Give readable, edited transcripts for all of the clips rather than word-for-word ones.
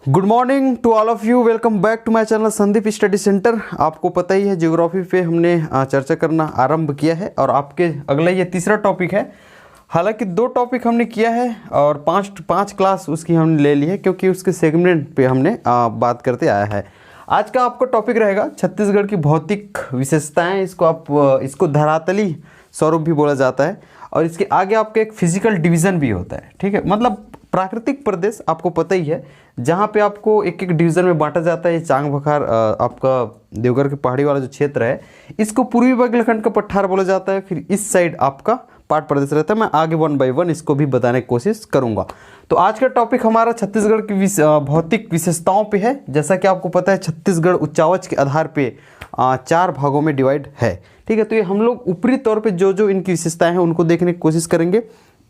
Good morning to all of you. Welcome back to my channel Sandeep study centre. आपको पता ही है geography पे हमने चर्चा करना आरंभ किया है और आपके अगला ये तीसरा टॉपिक है। हालांकि दो टॉपिक हमने किया है और पाँच क्लास उसकी हमने ले ली है क्योंकि उसके सेगमेंट पे हमने बात करते आया है। आज का आपका टॉपिक रहेगा छत्तीसगढ़ की भौतिक विशेषताएँ। इसको धरातली स्वरूप भी बोला जाता है और इसके आगे आपका एक फिजिकल डिवीज़न भी होता है। ठीक है, मतलब प्राकृतिक प्रदेश आपको पता ही है जहाँ पे आपको एक एक डिवीज़न में बांटा जाता है। चांग बखार आपका देवघर के पहाड़ी वाला जो क्षेत्र है इसको पूर्वी बुंदेलखंड का पठार बोला जाता है। फिर इस साइड आपका पाट प्रदेश रहता है। मैं आगे वन बाय वन इसको भी बताने की कोशिश करूँगा। तो आज का टॉपिक हमारा छत्तीसगढ़ की भौतिक विशेषताओं पे है। जैसा कि आपको पता है छत्तीसगढ़ उच्चावच के आधार पे 4 भागों में डिवाइड है। ठीक है, तो ये हम लोग ऊपरी तौर पे जो इनकी विशेषताएं हैं उनको देखने की कोशिश करेंगे।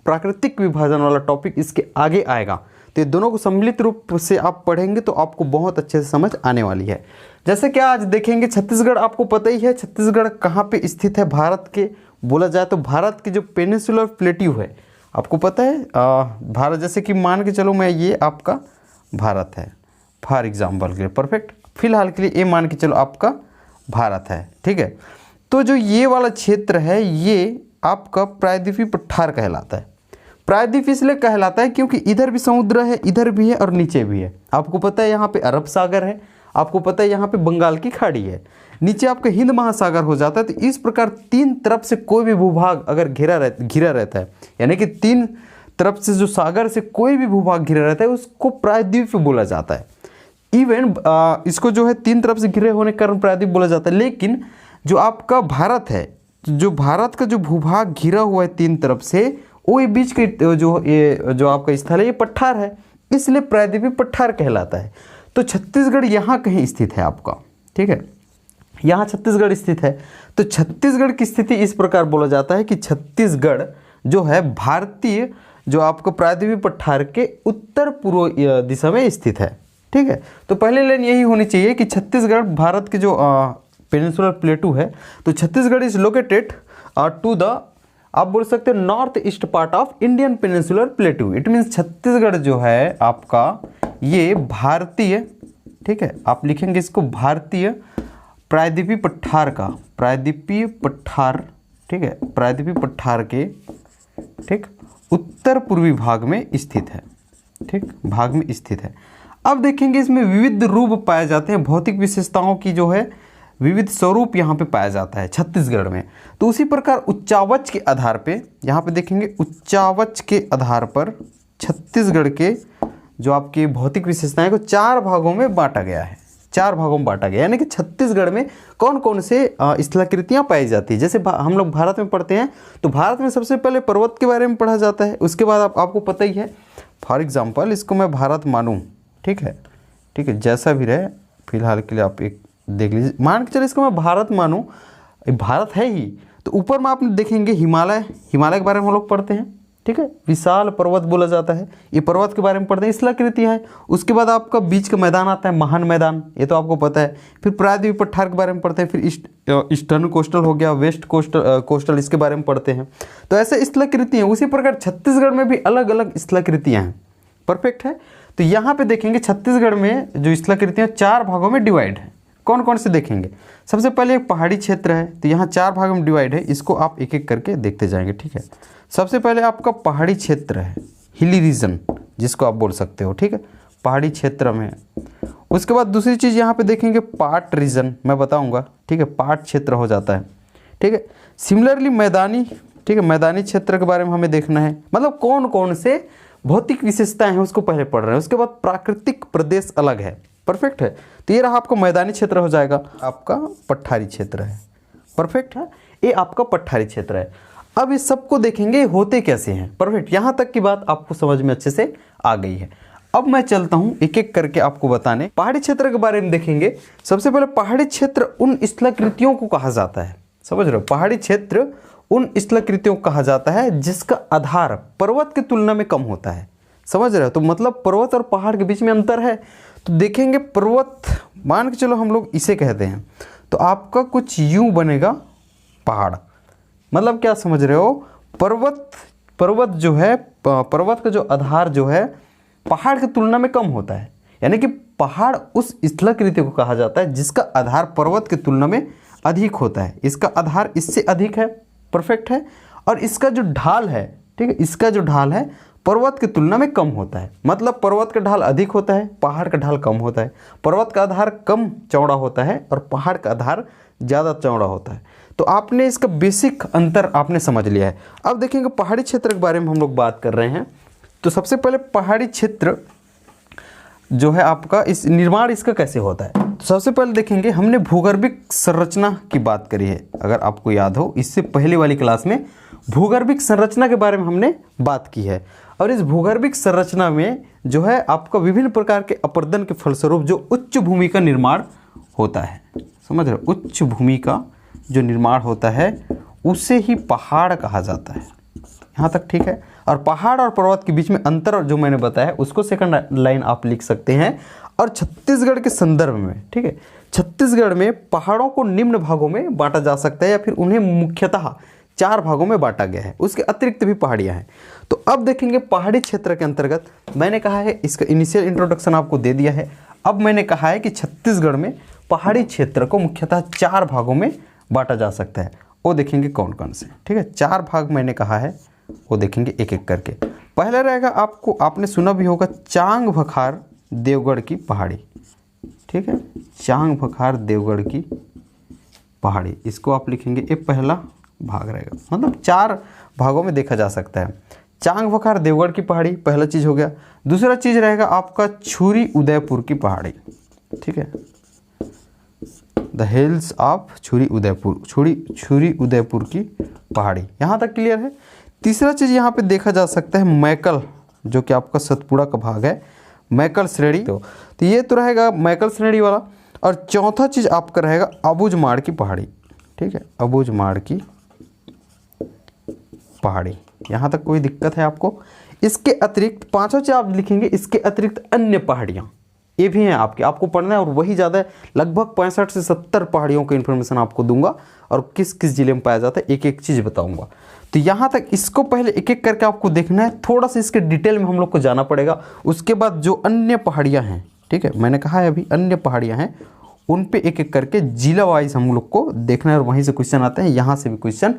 प्राकृतिक विभाजन वाला टॉपिक इसके आगे आएगा, तो ये दोनों को सम्मिलित रूप से आप पढ़ेंगे तो आपको बहुत अच्छे से समझ आने वाली है। जैसे कि आज देखेंगे छत्तीसगढ़, आपको पता ही है छत्तीसगढ़ कहाँ पे स्थित है भारत के। बोला जाए तो भारत की जो पेनिनसुलर प्लेट्यू है, आपको पता है भारत, जैसे कि मान के चलो मैं ये आपका भारत है फॉर एग्जाम्पल के लिए, परफेक्ट, फिलहाल के लिए ये मान के चलो आपका भारत है। ठीक है, तो जो ये वाला क्षेत्र है ये आपका प्रायद्वीपीय पठार कहलाता है। प्रायद्वीप इसलिए कहलाता है क्योंकि इधर भी समुद्र है, इधर भी है और नीचे भी है। आपको पता है यहाँ पे अरब सागर है, आपको पता है यहाँ पे बंगाल की खाड़ी है, नीचे आपका हिंद महासागर हो जाता है। तो इस प्रकार 3 तरफ से कोई भी भूभाग अगर घिरा रहता है, यानी कि 3 तरफ से जो सागर से कोई भी भूभाग घिरा रहता है उसको प्रायद्वीप बोला जाता है। इवन इसको जो है 3 तरफ से घिरे होने के कारण प्रायद्वीप बोला जाता है। लेकिन जो आपका भारत है, जो भारत का जो भूभाग घिरा हुआ है 3 तरफ से, वो ये बीच के जो आपका स्थल है ये पठार है, इसलिए प्रायद्वीपीय पठार कहलाता है। तो छत्तीसगढ़ यहाँ कहीं स्थित है आपका। ठीक है, यहाँ छत्तीसगढ़ स्थित है। तो छत्तीसगढ़ की स्थिति इस प्रकार बोला जाता है कि छत्तीसगढ़ जो है भारतीय जो आपको प्रायद्वीपीय पठार के उत्तर पूर्व दिशा में स्थित है। ठीक है, तो पहले लाइन यही होनी चाहिए कि छत्तीसगढ़ भारत के जो पेनिनसुलर प्लेटू है, तो Chhattisgarh is located to the, आप बोल सकते हैं, north east part of Indian peninsular plateau. It means Chhattisgarh जो है आपका ये भारतीय, ठीक है, आप लिखेंगे इसको भारतीय प्रायद्वीपीय पठार का, प्रायद्वीपीय पठार, ठीक है, प्रायद्वीपीय पठार के, ठीक, उत्तर पूर्वी भाग में स्थित है। ठीक, भाग में स्थित है। अब देखेंगे इसमें विविध रूप पाए जाते हैं, भौतिक विशेषताओं की जो है विविध स्वरूप यहाँ पे पाया जाता है छत्तीसगढ़ में। तो उसी प्रकार उच्चावच के आधार पे यहाँ पे देखेंगे, उच्चावच के आधार पर छत्तीसगढ़ के जो आपकी भौतिक विशेषताएं को 4 भागों में बांटा गया है। 4 भागों में बांटा गया, यानी कि छत्तीसगढ़ में कौन कौन से स्थलाकृतियाँ पाई जाती है। जैसे हम लोग भारत में पढ़ते हैं तो भारत में सबसे पहले पर्वत के बारे में पढ़ा जाता है। उसके बाद आपको पता ही है, फॉर एग्जाम्पल इसको मैं भारत मानूँ, ठीक है, ठीक है, जैसा भी रहे फिलहाल के लिए आप एक देख लीजिए, मान के चलिए इसको मैं भारत मानूं, भारत है ही, तो ऊपर में आप देखेंगे हिमालय के बारे में हम लोग पढ़ते हैं। ठीक है, विशाल पर्वत बोला जाता है, ये पर्वत के बारे में पढ़ते हैं, स्थलाकृतियाँ हैं। उसके बाद आपका बीच का मैदान आता है, महान मैदान, ये तो आपको पता है। फिर प्रायद्वीपीय पठार के बारे में पढ़ते हैं, फिर ईस्टर्न कोस्टल हो गया, वेस्ट कोस्टल इसके बारे में पढ़ते हैं। तो ऐसे स्थलाकृतियाँ, उसी प्रकार छत्तीसगढ़ में भी अलग अलग स्थलाकृतियाँ हैं। परफेक्ट है, तो यहाँ पे देखेंगे छत्तीसगढ़ में जो स्थलाकृतियाँ 4 भागों में डिवाइड है। कौन कौन से देखेंगे? सबसे पहले एक पहाड़ी क्षेत्र है, तो यहाँ 4 भागों में डिवाइड है, इसको आप एक एक करके देखते जाएंगे। ठीक है, सबसे पहले आपका पहाड़ी क्षेत्र है, हिली रीजन जिसको आप बोल सकते हो। ठीक है, पहाड़ी क्षेत्र में। उसके बाद दूसरी चीज़ यहाँ पे देखेंगे पाट रीजन, मैं बताऊँगा। ठीक है, पाट क्षेत्र हो जाता है। ठीक है, सिमिलरली मैदानी, ठीक है, मैदानी क्षेत्र के बारे में हमें देखना है, मतलब कौन कौन से भौतिक विशेषताएं हैं उसको पहले पढ़ रहे हैं। उसके बाद प्राकृतिक प्रदेश अलग है। परफेक्ट है, तो ये रहा आपका मैदानी क्षेत्र हो जाएगा, आपका पठारी क्षेत्र है। परफेक्ट है, ये आपका पठारी क्षेत्र है। अब इस सबको देखेंगे होते कैसे हैं। परफेक्ट, यहाँ तक की बात आपको समझ में अच्छे से आ गई है। अब मैं चलता हूँ एक एक करके आपको बताने। पहाड़ी क्षेत्र के बारे में देखेंगे। सबसे पहले पहाड़ी क्षेत्र उन स्थलाकृतियों को कहा जाता है, समझ रहे हो, पहाड़ी क्षेत्र उन स्थलाकृतियों को कहा जाता है जिसका आधार पर्वत की तुलना में कम होता है। समझ रहे हो, तो मतलब पर्वत और पहाड़ के बीच में अंतर है। तो देखेंगे पर्वत, मान के चलो हम लोग इसे कहते हैं, तो आपका कुछ यूं बनेगा पहाड़। मतलब क्या समझ रहे हो, पर्वत जो है, पर्वत का जो आधार जो है पहाड़ की तुलना में कम होता है। यानी कि पहाड़ उस स्थलाकृति को कहा जाता है जिसका आधार पर्वत की तुलना में अधिक होता है। इसका आधार इससे अधिक है, परफेक्ट है, और इसका जो ढाल है, ठीक है, इसका जो ढाल है पर्वत की तुलना में कम होता है। मतलब पर्वत का ढाल अधिक होता है, पहाड़ का ढाल कम होता है। पर्वत का आधार कम चौड़ा होता है और पहाड़ का आधार ज़्यादा चौड़ा होता है। तो आपने इसका बेसिक अंतर आपने समझ लिया है। अब देखेंगे पहाड़ी क्षेत्र के बारे में हम लोग बात कर रहे हैं। तो सबसे पहले पहाड़ी क्षेत्र जो है आपका, इस निर्माण इसका कैसे होता है, तो सबसे पहले देखेंगे हमने भूगर्भिक संरचना की बात करी है। अगर आपको याद हो, इससे पहले वाली क्लास में भूगर्भिक संरचना के बारे में हमने बात की है। और इस भूगर्भिक संरचना में जो है आपका विभिन्न प्रकार के अपरदन के फलस्वरूप जो उच्च भूमि का निर्माण होता है, समझ रहे हो, उच्च भूमि का जो निर्माण होता है उसे ही पहाड़ कहा जाता है। यहाँ तक ठीक है। और पहाड़ और पर्वत के बीच में अंतर जो मैंने बताया उसको सेकंड लाइन आप लिख सकते हैं। और छत्तीसगढ़ के संदर्भ में, ठीक है, छत्तीसगढ़ में पहाड़ों को निम्न भागों में बांटा जा सकता है या फिर उन्हें मुख्यतः 4 भागों में बांटा गया है। उसके अतिरिक्त भी पहाड़ियाँ हैं। तो अब देखेंगे पहाड़ी क्षेत्र के अंतर्गत, मैंने कहा है इसका इनिशियल इंट्रोडक्शन आपको दे दिया है। अब मैंने कहा है कि छत्तीसगढ़ में पहाड़ी क्षेत्र को मुख्यतः 4 भागों में बांटा जा सकता है। वो देखेंगे कौन कौन से, ठीक है, 4 भाग मैंने कहा है, वो देखेंगे एक एक करके। पहला रहेगा आपको, आपने सुना भी होगा, चांग भखार देवगढ़ की पहाड़ी, ठीक है, चांग भखार देवगढ़ की पहाड़ी, इसको आप लिखेंगे, ये पहला भाग रहेगा। मतलब 4 भागों में देखा जा सकता है। चांग भखार देवगढ़ की पहाड़ी पहला चीज़ हो गया। दूसरा चीज़ रहेगा आपका छुरी उदयपुर की पहाड़ी, ठीक है, द हिल्स ऑफ छुरी उदयपुर, छुरी उदयपुर की पहाड़ी। यहाँ तक क्लियर है। तीसरा चीज़ यहाँ पे देखा जा सकता है मैकल, जो कि आपका सतपुड़ा का भाग है, मैकल श्रेणी। तो ये तो रहेगा मैकल श्रेणी वाला। और चौथा चीज़ आपका रहेगा अबूझमाड़ की पहाड़ी, ठीक है, अबूझमाड़ की पहाड़ी। यहाँ तक कोई दिक्कत है आपको? इसके अतिरिक्त पांचों चीज आप लिखेंगे, इसके अतिरिक्त अन्य पहाड़ियाँ ये भी हैं आपके, आपको पढ़ना है और वही ज़्यादा है। लगभग 65 से 70 पहाड़ियों की इन्फॉर्मेशन आपको दूंगा और किस किस जिले में पाया जाता है एक एक चीज़ बताऊंगा। तो यहाँ तक इसको पहले एक एक करके आपको देखना है, थोड़ा सा इसके डिटेल में हम लोग को जाना पड़ेगा। उसके बाद जो अन्य पहाड़ियाँ हैं, ठीक है, मैंने कहा है अभी अन्य पहाड़ियाँ हैं, उन पे एक एक करके जिला वाइज हम लोग को देखना है और वहीं से क्वेश्चन आते हैं, यहाँ से भी क्वेश्चन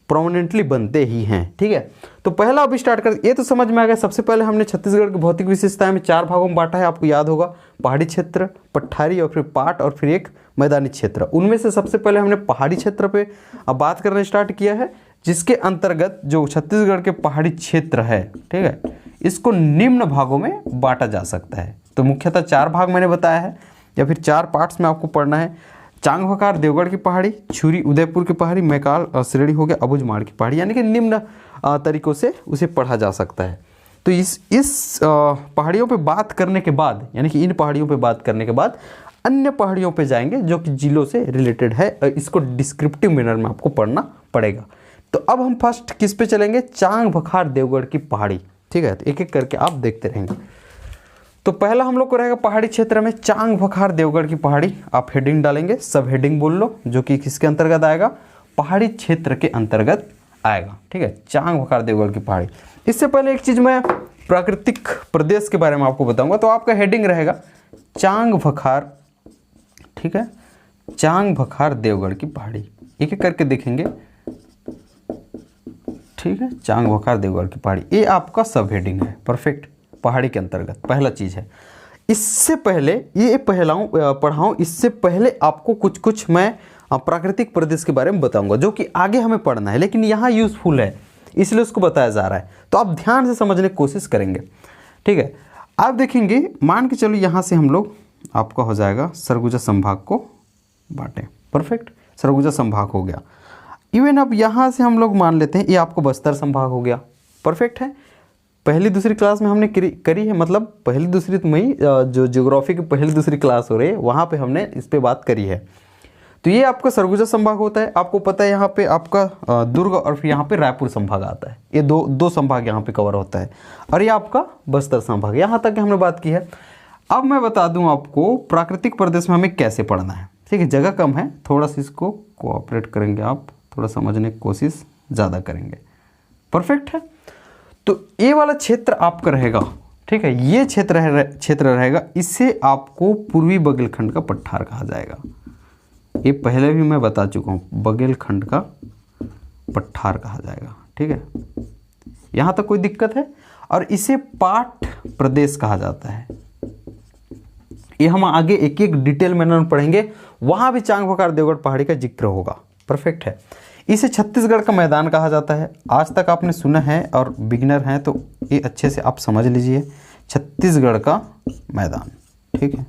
प्रोमिनेंटली बनते ही हैं, ठीक है। तो पहला अभी स्टार्ट कर, ये तो समझ में आ गया। सबसे पहले हमने छत्तीसगढ़ की भौतिक विशेषताएं में 4 भागों में बांटा है, आपको याद होगा, पहाड़ी क्षेत्र, पठारी और फिर पाट और फिर एक मैदानी क्षेत्र। उनमें से सबसे पहले हमने पहाड़ी क्षेत्र पे अब बात करना स्टार्ट किया है, जिसके अंतर्गत जो छत्तीसगढ़ के पहाड़ी क्षेत्र है, ठीक है, इसको निम्न भागों में बांटा जा सकता है। तो मुख्यतः 4 भाग मैंने बताया है या फिर 4 पार्ट्स में आपको पढ़ना है। चांग भखार देवगढ़ की पहाड़ी, छुरी उदयपुर की पहाड़ी, मैकाल श्रेणी हो गया, अबूझमाड़ की पहाड़ी, यानी कि निम्न तरीकों से उसे पढ़ा जा सकता है। तो इस पहाड़ियों पे बात करने के बाद, यानी कि इन पहाड़ियों पे बात करने के बाद अन्य पहाड़ियों पे जाएंगे जो कि जिलों से रिलेटेड है, इसको डिस्क्रिप्टिव मैनर में आपको पढ़ना पड़ेगा। तो अब हम फर्स्ट किस पे चलेंगे? चांग भखार देवगढ़ की पहाड़ी, ठीक है। तो एक एक करके आप देखते रहेंगे। तो पहला हम लोग को रहेगा पहाड़ी क्षेत्र में चांग भखार देवगढ़ की पहाड़ी। आप हेडिंग डालेंगे, सब हेडिंग बोल लो, जो कि किसके अंतर्गत आएगा? पहाड़ी क्षेत्र के अंतर्गत आएगा, ठीक है, चांग भखार देवगढ़ की पहाड़ी। इससे पहले एक चीज़ मैं प्राकृतिक प्रदेश के बारे में आपको बताऊंगा। तो आपका हेडिंग रहेगा चांग भखार, ठीक है, चांग भखार देवगढ़ की पहाड़ी। एक एक करके देखेंगे, ठीक है, चांग भखार देवगढ़ की पहाड़ी, ये आपका सब हेडिंग है, परफेक्ट, पहाड़ी के अंतर्गत पहला चीज़ है। इससे पहले ये पढ़ाऊँ इससे पहले आपको कुछ मैं प्राकृतिक प्रदेश के बारे में बताऊंगा, जो कि आगे हमें पढ़ना है, लेकिन यहाँ यूज़फुल है इसलिए उसको बताया जा रहा है। तो आप ध्यान से समझने की कोशिश करेंगे, ठीक है। आप देखेंगे, मान के चलो यहाँ से हम लोग, आपका हो जाएगा सरगुजा संभाग को बांटें, परफेक्ट, सरगुजा संभाग हो गया। इवन अब यहाँ से हम लोग मान लेते हैं ये आपको बस्तर संभाग हो गया, परफेक्ट है। पहली दूसरी क्लास में हमने करी है, मतलब पहली दूसरी तो वही जो ज्योग्राफी की पहली दूसरी क्लास हो रही है वहाँ पे हमने इस पे बात करी है। तो ये आपका सरगुजा संभाग होता है। आपको पता है यहाँ पे आपका दुर्ग और फिर यहाँ पे रायपुर संभाग आता है। ये दो संभाग यहाँ पे कवर होता है और ये आपका बस्तर संभाग। यहाँ तक हमने बात की है। अब मैं बता दूँ आपको प्राकृतिक प्रदेश में हमें कैसे पढ़ना है, ठीक है। जगह कम है, थोड़ा सा इसको कोऑपरेट करेंगे आप, थोड़ा समझने की कोशिश ज़्यादा करेंगे, परफेक्ट है। तो ये वाला क्षेत्र आपका रहेगा ठीक है, ये क्षेत्र रहेगा, इसे आपको पूर्वी बघेलखंड का पठार कहा जाएगा। ये पहले भी मैं बता चुका हूँ, बघेलखंड का पठार कहा जाएगा। ठीक है, यहाँ तक कोई दिक्कत है? और इसे पाठ प्रदेश कहा जाता है। ये हम आगे एक एक डिटेल में पढ़ेंगे, वहाँ भी चांग भकार देवगढ़ पहाड़ी का जिक्र होगा। परफेक्ट है। इसे छत्तीसगढ़ का मैदान कहा जाता है। आज तक आपने सुना है और बिगिनर हैं तो ये अच्छे से आप समझ लीजिए, छत्तीसगढ़ का मैदान। ठीक है,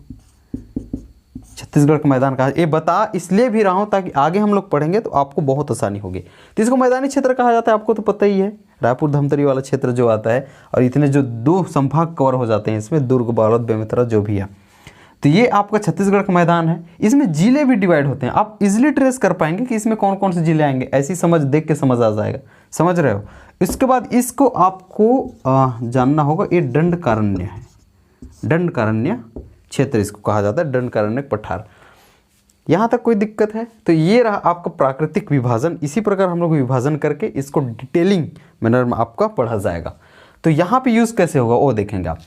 छत्तीसगढ़ का मैदान कहा, ये बता इसलिए भी रहा हूँ ताकि आगे हम लोग पढ़ेंगे तो आपको बहुत आसानी होगी। तो इसको मैदानी क्षेत्र कहा जाता है, आपको तो पता ही है, रायपुर धमतरी वाला क्षेत्र जो आता है, और इतने जो 2 संभाग कवर हो जाते हैं इसमें, दुर्ग, बालोद, बेमेतरा जो भी है। तो ये आपका छत्तीसगढ़ का मैदान है। इसमें जिले भी डिवाइड होते हैं, आप इजिली ट्रेस कर पाएंगे कि इसमें कौन कौन से जिले आएंगे, ऐसी समझ देख के समझ आ जाएगा। समझ रहे हो? इसके बाद इसको आपको जानना होगा, ये दंडकारण्य है, दंडकारण्य क्षेत्र इसको कहा जाता है, दंडकारण्य पठार। यहाँ तक कोई दिक्कत है? तो ये रहा आपका प्राकृतिक विभाजन। इसी प्रकार हम लोग विभाजन करके इसको डिटेलिंग मैनर में आपका पढ़ा जाएगा। तो यहाँ पे यूज़ कैसे होगा वो देखेंगे आप।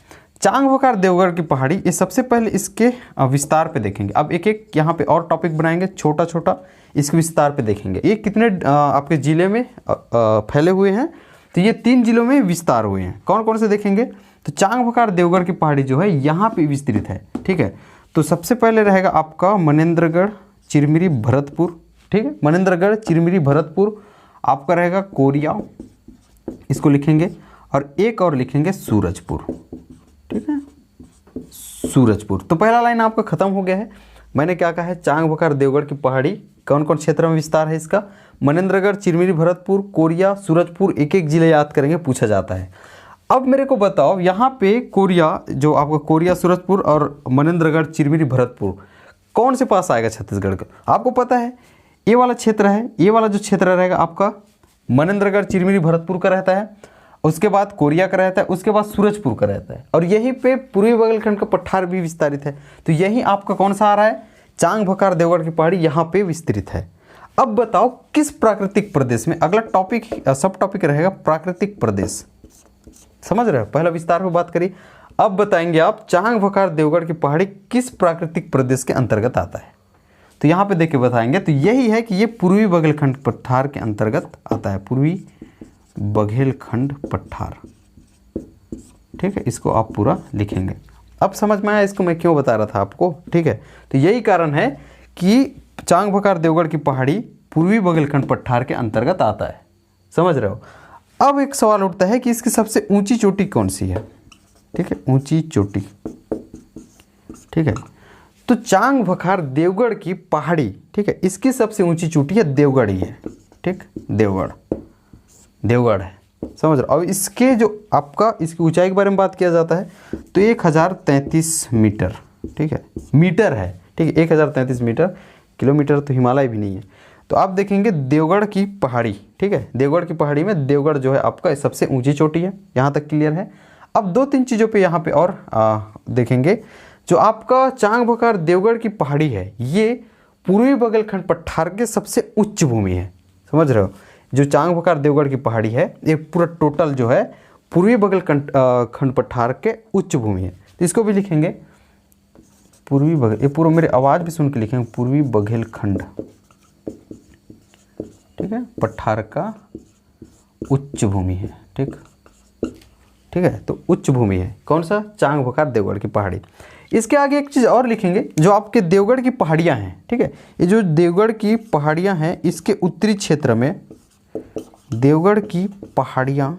चांग भकार देवगढ़ की पहाड़ी, ये सबसे पहले इसके विस्तार पे देखेंगे। अब एक एक यहाँ पे और टॉपिक बनाएंगे, छोटा छोटा इसके विस्तार पे देखेंगे। ये कितने आपके ज़िले में फैले हुए हैं, तो ये 3 जिलों में विस्तार हुए हैं। कौन कौन से देखेंगे? तो चांग भकार देवगढ़ की पहाड़ी जो है यहाँ पे विस्तृत है। ठीक है, तो सबसे पहले रहेगा आपका मनेन्द्रगढ़, चिरमिरी, भरतपुर। ठीक है, मनेन्द्रगढ़, चिरमिरी, भरतपुर। आपका रहेगा कोरिया, इसको लिखेंगे, और एक और लिखेंगे सूरजपुर। ठीक है, सूरजपुर। तो पहला लाइन आपका खत्म हो गया है। मैंने क्या कहा है, चांग भकार देवगढ़ की पहाड़ी कौन कौन क्षेत्र में विस्तार है इसका? मनेन्द्रगढ़, चिरमिरी, भरतपुर, कोरिया, सूरजपुर। एक एक जिले याद करेंगे, पूछा जाता है। अब मेरे को बताओ, यहाँ पे कोरिया, जो आपका कोरिया, सूरजपुर और मनेन्द्रगढ़, चिरमिरी, भरतपुर कौन से पास आएगा छत्तीसगढ़ का? आपको पता है ये वाला क्षेत्र है, ये वाला जो क्षेत्र रहेगा आपका मनेन्द्रगढ़, चिरमिरी, भरतपुर का रहता है, उसके बाद कोरिया का रहता है, उसके बाद सूरजपुर का रहता है, और यहीं पे पूर्वी बघेलखंड का पठार भी विस्तारित है। तो यही आपका कौन सा आ रहा है? चांग भकार देवगढ़ की पहाड़ी यहाँ पे विस्तृत है। अब बताओ किस प्राकृतिक प्रदेश में? अगला टॉपिक, सब टॉपिक रहेगा प्राकृतिक प्रदेश। समझ रहे हो? पहला विस्तार में बात करी, अब बताएंगे आप चांग भकार देवगढ़ की पहाड़ी किस प्राकृतिक प्रदेश के अंतर्गत आता है। तो यहाँ पे देख के बताएंगे, तो यही है कि ये पूर्वी बघेलखंड पठार के अंतर्गत आता है, पूर्वी बघेलखंड पठार। ठीक है, इसको आप पूरा लिखेंगे। अब समझ में आया इसको मैं क्यों बता रहा था आपको? ठीक है, तो यही कारण है कि चांग भकार देवगढ़ की पहाड़ी पूर्वी बघेलखंड पठार के अंतर्गत आता है। समझ रहे हो? अब एक सवाल उठता है कि इसकी सबसे ऊंची चोटी कौन सी है? ठीक है, ऊंची चोटी। ठीक है, तो चांग भकार देवगढ़ की पहाड़ी, ठीक है, इसकी सबसे ऊंची चोटी है देवगढ़ ही है। ठीक, देवगढ़, देवगढ़ है। समझ रहे हो? अब इसके जो आपका इसकी ऊंचाई के बारे में बात किया जाता है तो 1033 मीटर। ठीक है, मीटर है। ठीक है, 1033 मीटर। किलोमीटर तो हिमालय भी नहीं है। तो आप देखेंगे देवगढ़ की पहाड़ी। ठीक है, देवगढ़ की पहाड़ी में देवगढ़ जो है आपका सबसे ऊंची चोटी है। यहाँ तक क्लियर है? अब 2-3 चीज़ों पे यहाँ पे और देखेंगे। जो आपका चांग भकार देवगढ़ की पहाड़ी है, ये पूर्वी बघेलखंड पठार के सबसे उच्च भूमि है। समझ रहे हो? जो चांग भकार देवगढ़ की पहाड़ी है, ये पूरा टोटल जो है पूर्वी बघेलखंड पठार के उच्च भूमि है। तो इसको भी लिखेंगे पूर्वी बघेल, ये पूरा मेरी आवाज़ भी सुन के लिखेंगे, पूर्वी बघेलखंड, ठीक है, पठार का उच्च भूमि है। ठीक, ठीक है, तो उच्च भूमि है कौन सा? चांग भकार देवगढ़ की पहाड़ी। इसके आगे एक चीज़ और लिखेंगे, जो आपके देवगढ़ की पहाड़ियाँ हैं। ठीक है, ये जो देवगढ़ की पहाड़ियाँ हैं, इसके उत्तरी क्षेत्र में देवगढ़ की पहाड़ियाँ,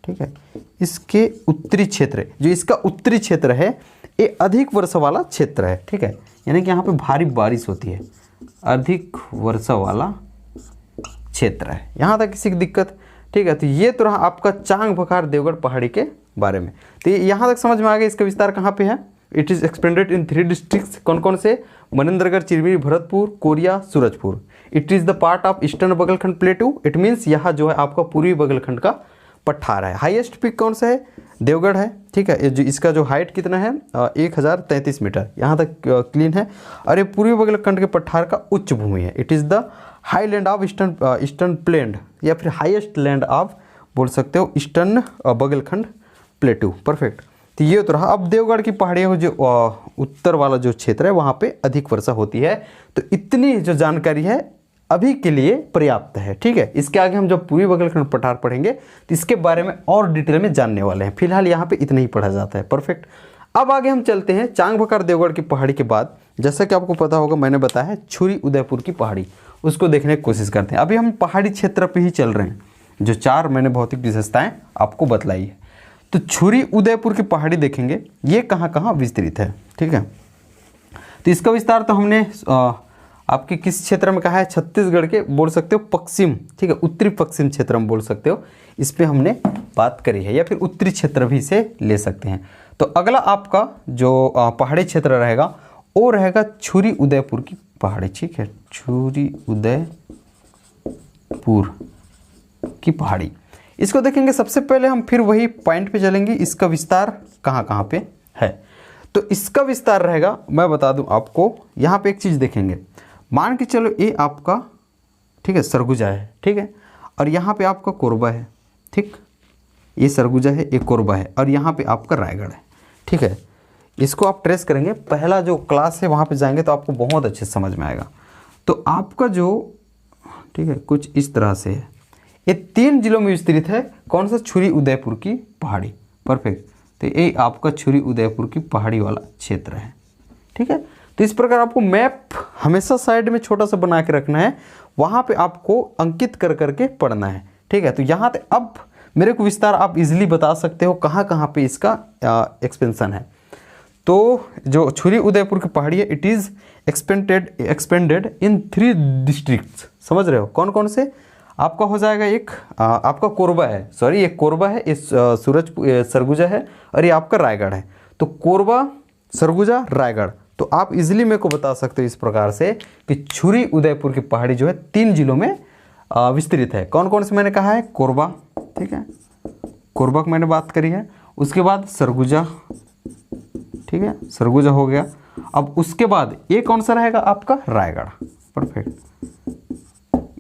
ठीक है, इसके उत्तरी क्षेत्र, जो इसका उत्तरी क्षेत्र है, ये अधिक वर्षा वाला क्षेत्र है। ठीक है, यानी कि यहाँ पे भारी बारिश होती है, अधिक वर्षा वाला क्षेत्र है। यहाँ तक किसी की दिक्कत? ठीक है, तो ये तो रहा आपका चांग भकार देवगढ़ पहाड़ी के बारे में। तो यहाँ तक समझ में आ गया इसका विस्तार कहाँ पे है। It is expanded in 3 districts. कौन कौन से? Manendragarh, Chirmiri, Bharatpur, Korea, Surajpur. It is the part of eastern Baghelkhand प्लेटू। It means यहाँ जो है आपका पूर्वी बघेलखंड का पठार है। हाईएस्ट पीक कौन सा है? देवगढ़ है। ठीक है, जो इसका जो हाइट कितना है? 1033 मीटर। यहाँ तक क्लीन है। और ये पूर्वी बघेलखंड के पठार का उच्च भूमि है। It is the high land of eastern plane, या फिर हाईएस्ट लैंड ऑफ बोल सकते हो ईस्टर्न बघेलखंड प्लेटू। परफेक्ट। तो ये तो रहा। अब देवगढ़ की पहाड़ियों जो उत्तर वाला जो क्षेत्र है वहाँ पे अधिक वर्षा होती है। तो इतनी जो जानकारी है अभी के लिए पर्याप्त है, ठीक है। इसके आगे हम जब पूर्वी बघेलखंड पठार पढ़ेंगे तो इसके बारे में और डिटेल में जानने वाले हैं। फिलहाल यहाँ पे इतना ही पढ़ा जाता है। परफेक्ट। अब आगे हम चलते हैं चांग बकार देवगढ़ की पहाड़ी के बाद, जैसा कि आपको पता होगा मैंने बताया है छुरी उदयपुर की पहाड़ी, उसको देखने की कोशिश करते हैं। अभी हम पहाड़ी क्षेत्र पे ही चल रहे हैं, जो 4 मैंने भौतिक विशेषताएं आपको बतलाई है। तो छुरी उदयपुर की पहाड़ी देखेंगे ये कहाँ कहाँ विस्तृत है, ठीक है। तो इसका विस्तार तो हमने आपके किस क्षेत्र में कहा है, छत्तीसगढ़ के बोल सकते हो पश्चिम, ठीक है, उत्तरी पश्चिम क्षेत्र में बोल सकते हो, इस पर हमने बात करी है, या फिर उत्तरी क्षेत्र भी इसे ले सकते हैं। तो अगला आपका जो पहाड़ी क्षेत्र रहेगा वो रहेगा छुरी उदयपुर की पहाड़ी, ठीक है, छुरी उदयपुर की पहाड़ी। इसको देखेंगे सबसे पहले हम, फिर वही पॉइंट पे चलेंगे, इसका विस्तार कहाँ कहाँ पे है। तो इसका विस्तार रहेगा, मैं बता दूं आपको, यहाँ पे एक चीज़ देखेंगे, मान के चलो ये आपका, ठीक है, सरगुजा है, ठीक है, और यहाँ पे आपका कोरबा है, ठीक, ये सरगुजा है, ये कोरबा है, और यहाँ पे आपका रायगढ़ है, ठीक है। इसको आप ट्रेस करेंगे, पहला जो क्लास है वहाँ पे जाएंगे तो आपको बहुत अच्छे से समझ में आएगा। तो आपका जो, ठीक है, कुछ इस तरह से है, ये 3 जिलों में विस्तृत है। कौन सा? छुरी उदयपुर की पहाड़ी। परफेक्ट। तो ये आपका छुरी उदयपुर की पहाड़ी वाला क्षेत्र है, ठीक है। तो इस प्रकार आपको मैप हमेशा साइड में छोटा सा बना के रखना है, वहाँ पे आपको अंकित कर करके पढ़ना है, ठीक है। तो यहाँ पे अब मेरे को विस्तार आप इजीली बता सकते हो कहाँ कहाँ पे इसका एक्सपेंशन है। तो जो छुरी उदयपुर की पहाड़ी है, it is expanded in 3 districts. समझ रहे हो कौन कौन से? आपका हो जाएगा एक आपका कोरबा है, सॉरी ये कोरबा है, इस सरगुजा है, और ये आपका रायगढ़ है। तो कोरबा, सरगुजा, रायगढ़। तो आप इजीली मेरे को बता सकते हो इस प्रकार से कि छुरी उदयपुर की पहाड़ी जो है 3 जिलों में विस्तृत है। कौन कौन से मैंने कहा है? कोरबा, ठीक है, कोरबा की मैंने बात करी है। उसके बाद सरगुजा, ठीक है, सरगुजा हो गया। अब उसके बाद ये कौन सा रहेगा? आपका रायगढ़। परफेक्ट।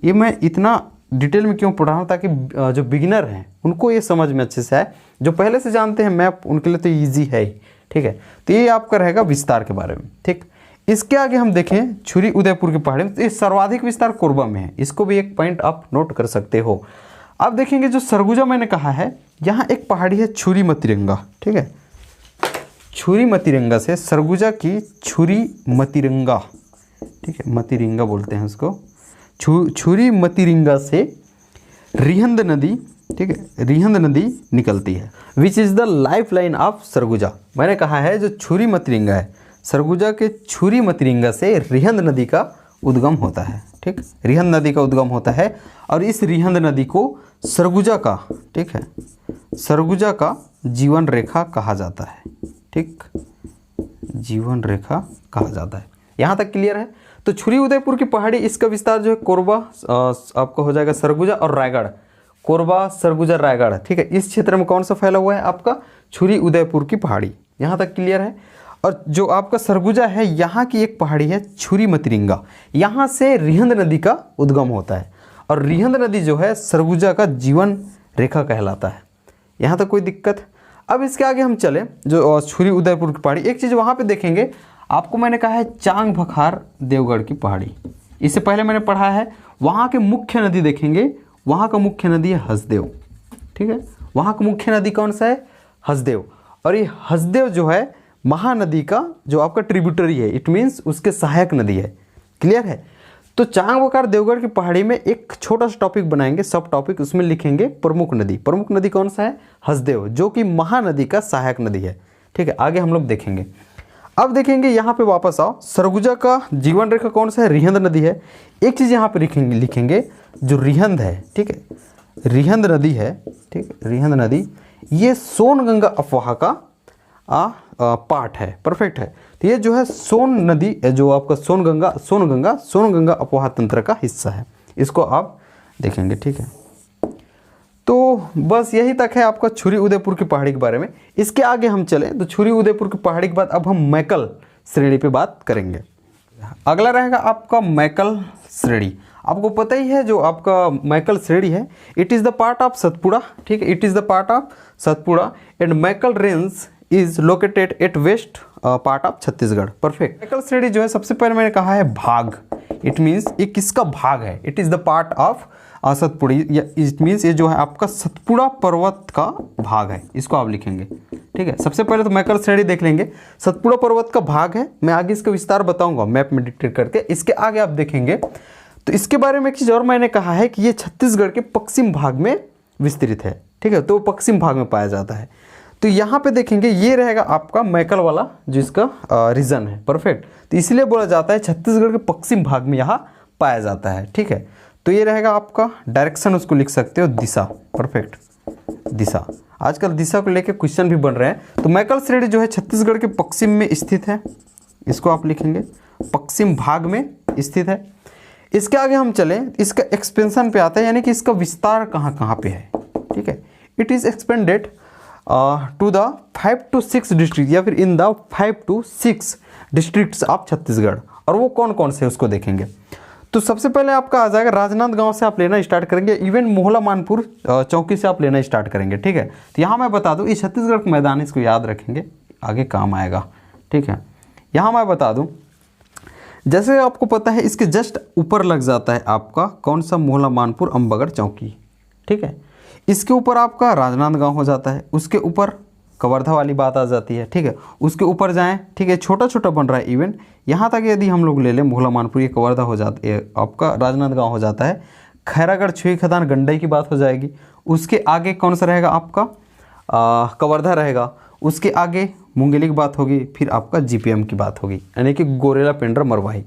ये मैं इतना डिटेल में क्यों पढ़ा रहा हूँ, ताकि जो बिगिनर हैं उनको ये समझ में अच्छे से आए। जो पहले से जानते हैं मैप उनके लिए तो ईजी है ही, ठीक है। तो ये आपका रहेगा विस्तार के बारे में, ठीक। इसके आगे हम देखें छुरी उदयपुर की पहाड़ी में, तो ये सर्वाधिक विस्तार कोरबा में है। इसको भी एक पॉइंट आप नोट कर सकते हो। अब देखेंगे जो सरगुजा मैंने कहा है, यहाँ एक पहाड़ी है छुरी मतिरंगा, ठीक है, छुरी मतिरंगा से सरगुजा की छुरी मतिरंगा, ठीक है, मतिरंगा बोलते हैं उसको, छुरी मतिरंगा से रिहंद नदी, ठीक है, रिहंद नदी निकलती है, which is the life line of Surguja. मैंने कहा है जो छुरी मतिरंगा है, सरगुजा के छुरी मतिरंगा से रिहंद नदी का उद्गम होता है, ठीक, रिहंद नदी का उद्गम होता है। और इस रिहंद नदी को सरगुजा का, ठीक है, सरगुजा का जीवन रेखा कहा जाता है, ठीक, जीवन रेखा कहा जाता है। यहाँ तक क्लियर है? तो छुरी उदयपुर की पहाड़ी, इसका विस्तार जो है कोरबा आपका हो जाएगा, सरगुजा और रायगढ़, कोरबा, सरगुजा, रायगढ़, ठीक है। इस क्षेत्र में कौन सा फैला हुआ है? आपका छुरी उदयपुर की पहाड़ी। यहाँ तक क्लियर है? और जो आपका सरगुजा है, यहाँ की एक पहाड़ी है छुरी मतिरंगा, यहाँ से रिहंद नदी का उद्गम होता है, और रिहंद नदी जो है सरगुजा का जीवन रेखा कहलाता है। यहाँ तक कोई दिक्कत? अब इसके आगे हम चले जो छुरी उदयपुर की पहाड़ी, एक चीज़ वहाँ पे देखेंगे, आपको मैंने कहा है चांग बखार देवगढ़ की पहाड़ी, इससे पहले मैंने पढ़ा है। वहाँ के मुख्य नदी देखेंगे, वहाँ का मुख्य नदी है हसदेव, ठीक है, वहाँ का मुख्य नदी कौन सा है? हसदेव। और ये हसदेव जो है महानदी का जो आपका ट्रिब्यूटरी है, इट मीन्स उसके सहायक नदी है। क्लियर है? तो चांग बखार देवगढ़ की पहाड़ी में एक छोटा सा टॉपिक बनाएंगे, सब टॉपिक, उसमें लिखेंगे प्रमुख नदी। प्रमुख नदी कौन सा है? हसदेव, जो कि महानदी का सहायक नदी है, ठीक है। आगे हम लोग देखेंगे। अब देखेंगे यहाँ पे वापस आओ, सरगुजा का जीवन रेखा कौन सा है? रिहंद नदी है। एक चीज़ यहाँ पे लिखेंगे जो रिहंद है, ठीक है, रिहंद नदी है, ठीक है, रिहंद नदी, ये सोनगंगा अफवाह का पार्ट है। परफेक्ट है? तो ये जो है सोन नदी, जो आपका सोनगंगा अफवाह तंत्र का हिस्सा है, इसको आप देखेंगे, ठीक है। तो बस यही तक है आपका छुरी उदयपुर की पहाड़ी के बारे में। इसके आगे हम चलें तो छुरी उदयपुर की पहाड़ी के बाद अब हम मैकल श्रेणी पे बात करेंगे। अगला रहेगा आपका मैकल श्रेणी। आपको पता ही है जो आपका मैकल श्रेणी है, it is the part of Satpura, ठीक है, it is the part of Satpura and Maikal range is located at west part of Chhattisgarh. Perfect. Maikal श्रेणी जो है सबसे पहले मैंने कहा है भाग, इट मीन्स ये किसका भाग है, it is the part of Satpura, it means ये जो है आपका सतपुड़ा पर्वत का भाग है, इसको आप लिखेंगे। ठीक है, सबसे पहले तो मैकल श्रेणी देख लेंगे, सतपुड़ा पर्वत का भाग है। मैं आगे इसका विस्तार बताऊंगा मैप में डिटेक्ट करके। इसके आगे आप देखेंगे तो इसके बारे में एक चीज और मैंने कहा है कि ये छत्तीसगढ़ के पश्चिम भाग में विस्तृत है। ठीक है, तो पश्चिम भाग में पाया जाता है। तो यहाँ पे देखेंगे ये रहेगा आपका मैकल वाला जो इसका रीजन है। परफेक्ट। तो इसलिए बोला जाता है छत्तीसगढ़ के पश्चिम भाग में यहाँ पाया जाता है। ठीक है, तो ये रहेगा आपका डायरेक्शन, उसको लिख सकते हो दिशा। परफेक्ट, दिशा। आजकल दिशा को लेके क्वेश्चन भी बन रहे हैं। तो मैकल श्रेणी जो है छत्तीसगढ़ के पश्चिम में स्थित है, इसको आप लिखेंगे, पश्चिम भाग में स्थित है। इसके आगे हम चलें, इसका एक्सपेंशन पे आता है, यानी कि इसका विस्तार कहाँ कहाँ पे है। ठीक है, it is expanded to the 5 to 6 district, या फिर in the 5 to 6 districts of Chhattisgarh. और वो कौन कौन से उसको देखेंगे। तो सबसे पहले आपका आ जाएगा राजनांदगांव से आप लेना स्टार्ट करेंगे, इवन मोहला मानपुर चौकी से आप लेना स्टार्ट करेंगे। ठीक है, तो यहाँ मैं बता दूँ ये छत्तीसगढ़ का मैदान, इसको याद रखेंगे, आगे काम आएगा। ठीक है, यहाँ मैं बता दूँ, जैसे आपको पता है इसके जस्ट ऊपर लग जाता है आपका कौन सा, मोहला मानपुर अम्बागढ़ चौकी। ठीक है, इसके ऊपर आपका राजनांदगांव हो जाता है, उसके ऊपर कवर्धा वाली बात आ जाती है। ठीक है, उसके ऊपर जाएं, ठीक है, छोटा छोटा बन रहा है इवन, यहाँ तक यदि हम लोग ले लें मोहला मानपुर, ये कवर्धा हो जाती है, आपका राजनांदगांव हो जाता है, खैरागढ़ छुई खदान गंडई की बात हो जाएगी। उसके आगे कौन सा रहेगा आपका, कवर्धा रहेगा। उसके आगे मुंगेली की बात होगी, फिर आपका जीपीएम की बात होगी, यानी कि गोरेला पेंड्रा मरवाही।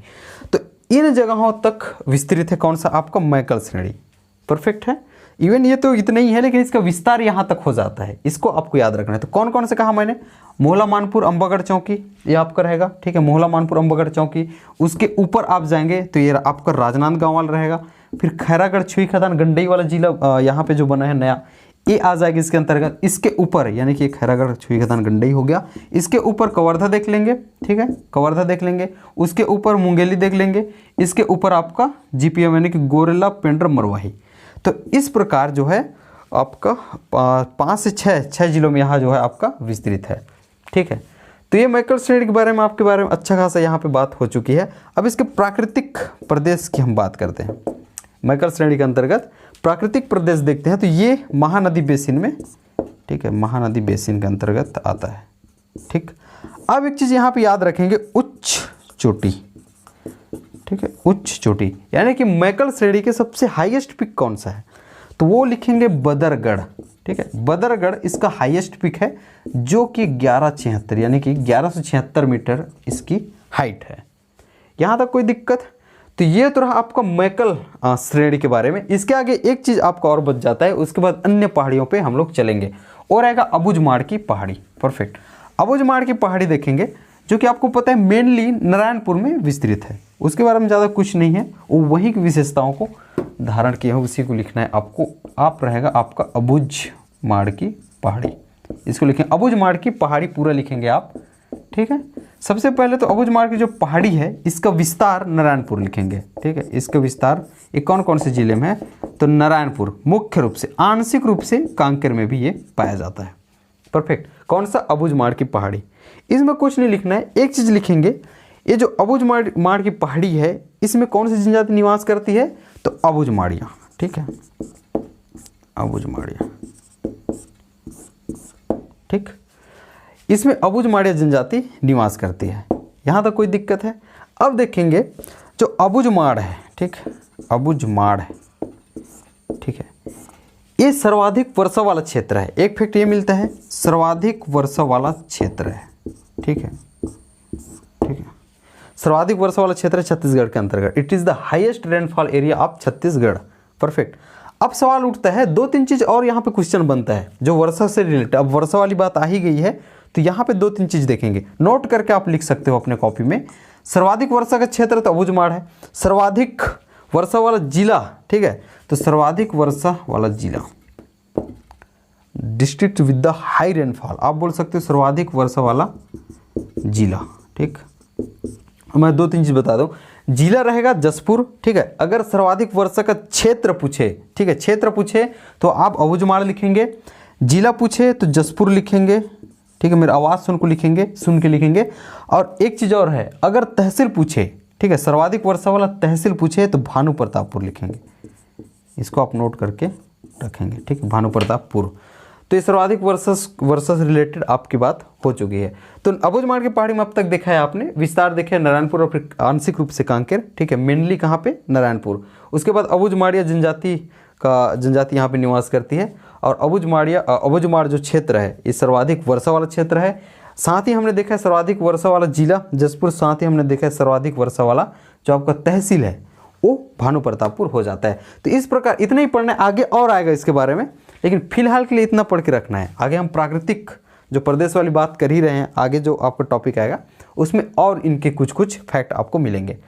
तो इन जगहों तक विस्तृत है कौन सा आपका मैकल श्रेणी। परफेक्ट है। इवन ये तो इतना ही है, लेकिन इसका विस्तार यहाँ तक हो जाता है, इसको आपको याद रखना है। तो कौन कौन से कहा मैंने, मोहला मानपुर अम्बागढ़ चौकी, ये आपका रहेगा। ठीक है, मोहला मानपुर अम्बागढ़ चौकी। उसके ऊपर आप जाएंगे तो ये आपका राजनांदगांव वाला रहेगा। फिर खैरागढ़ छुई खदान गंडई वाला जिला यहाँ पे जो बना है नया, ये आ जाएगी इसके अंतर्गत। इसके ऊपर यानी कि खैरागढ़ छुई खदान गंडई हो गया, इसके ऊपर कवर्धा देख लेंगे। ठीक है, कवर्धा देख लेंगे। उसके ऊपर मुंगेली देख लेंगे। इसके ऊपर आपका जीपीएम यानी कि गोरेला पेंड्रा मरवाही। तो इस प्रकार जो है आपका 5 से 6 जिलों में यहाँ जो है आपका विस्तृत है। ठीक है, तो ये मैकल श्रेणी के बारे में आपके बारे में अच्छा खासा यहाँ पे बात हो चुकी है। अब इसके प्राकृतिक प्रदेश की हम बात करते हैं। मैकल श्रेणी के अंतर्गत प्राकृतिक प्रदेश देखते हैं, तो ये महानदी बेसिन में, ठीक है, महानदी बेसिन के अंतर्गत आता है। ठीक, अब एक चीज़ यहाँ पे याद रखेंगे, उच्च चोटी। ठीक है, उच्च चोटी यानी कि मैकल श्रेणी के सबसे हाईएस्ट पिक कौन सा है, तो वो लिखेंगे बदरगढ़। ठीक है, बदरगढ़ इसका हाईएस्ट पिक है, जो कि 1176 यानी कि 1176 मीटर इसकी हाइट है। यहाँ तक कोई दिक्कत। तो ये तो रहा आपका मैकल श्रेणी के बारे में। इसके आगे एक चीज़ आपका और बच जाता है, उसके बाद अन्य पहाड़ियों पे हम लोग चलेंगे, और आएगा अबुझमाड़ की पहाड़ी। परफेक्ट, अबुझमाड़ की पहाड़ी देखेंगे, जो कि आपको पता है मेनली नारायणपुर में विस्तृत है। उसके बारे में ज़्यादा कुछ नहीं है, वो वहीं की विशेषताओं को धारण किए हैं, उसी को लिखना है आपको। आप रहेगा आपका अबुझमाड़ की पहाड़ी, इसको लिखें अबुझमाड़ की पहाड़ी पूरा लिखेंगे आप। ठीक है, सबसे पहले तो अबुझमाड़ की जो पहाड़ी है इसका विस्तार नारायणपुर लिखेंगे। ठीक है, इसका विस्तार ये कौन कौन से जिले में है, तो नारायणपुर मुख्य रूप से, आंशिक रूप से कांकेर में भी ये पाया जाता है। परफेक्ट, कौन सा, अबुझमाड़ की पहाड़ी। इसमें कुछ नहीं लिखना है, एक चीज़ लिखेंगे, ये जो अबुझमाड़ की पहाड़ी है इसमें कौन सी जनजाति निवास करती है, तो अबुझमाड़िया। ठीक है, अबुझमाड़िया। ठीक, इसमें अबुझमाड़िया जनजाति निवास करती है, यहाँ तक कोई दिक्कत है। अब देखेंगे जो अबुझमाड़ है, ठीक, अबुझमाड़ है, ठीक है, ये सर्वाधिक वर्षा वाला क्षेत्र है। एक फैक्ट ये मिलता है, सर्वाधिक वर्षा वाला क्षेत्र है। ठीक है, ठीक है, सर्वाधिक वर्षा वाला क्षेत्र है छत्तीसगढ़ के अंतर्गत। It is the highest rainfall area of Chhattisgarh. Perfect. अब सवाल उठता है, 2-3 चीज़ और यहाँ पे क्वेश्चन बनता है जो वर्षा से रिलेटेड। अब वर्षा वाली बात आ ही गई है, तो यहाँ पे 2-3 चीज़ देखेंगे, नोट करके आप लिख सकते हो अपने कॉपी में। सर्वाधिक वर्षा का क्षेत्र तो अबुझमाड़ है। सर्वाधिक वर्षा वाला जिला, ठीक है, तो सर्वाधिक वर्षा वाला जिला, district with the high rainfall, आप बोल सकते हो सर्वाधिक वर्षा वाला जिला। ठीक, मैं 2-3 चीज़ बता दूं। जिला रहेगा जसपुर। ठीक है, अगर सर्वाधिक वर्षा का क्षेत्र पूछे, ठीक है, क्षेत्र पूछे तो आप अबुझमाड़ लिखेंगे, जिला पूछे तो जसपुर लिखेंगे, ठीक है, मेरी आवाज़ सुन के लिखेंगे। और एक चीज़ और है, अगर तहसील पूछे, ठीक है, सर्वाधिक वर्षा वाला तहसील पूछे तो भानु प्रतापपुर लिखेंगे, इसको आप नोट करके रखेंगे, ठीक है, भानु प्रतापपुर। तो ये सर्वाधिक वर्षा से रिलेटेड आपकी बात हो चुकी है। तो अबुझमाड़ की पहाड़ी में अब तक देखा है आपने, विस्तार देखा है नारायणपुर और फिर आंशिक रूप से कांकेर, ठीक है, मेनली कहाँ पे, नारायणपुर। उसके बाद अबुझमाड़िया जनजाति यहाँ पे निवास करती है। और अबुझमाड़ जो क्षेत्र है ये सर्वाधिक वर्षा वाला क्षेत्र है। साथ ही हमने देखा है सर्वाधिक वर्षा वाला जिला जसपुर, साथ ही हमने देखा है सर्वाधिक वर्षा वाला जो आपका तहसील है वो भानु प्रतापपुर हो जाता है। तो इस प्रकार इतना ही पढ़ना है, आगे और आएगा इसके बारे में, लेकिन फिलहाल के लिए इतना पढ़ के रखना है। आगे हम प्राकृतिक जो प्रदेश वाली बात कर ही रहे हैं, आगे जो आपका टॉपिक आएगा उसमें और इनके कुछ फैक्ट आपको मिलेंगे,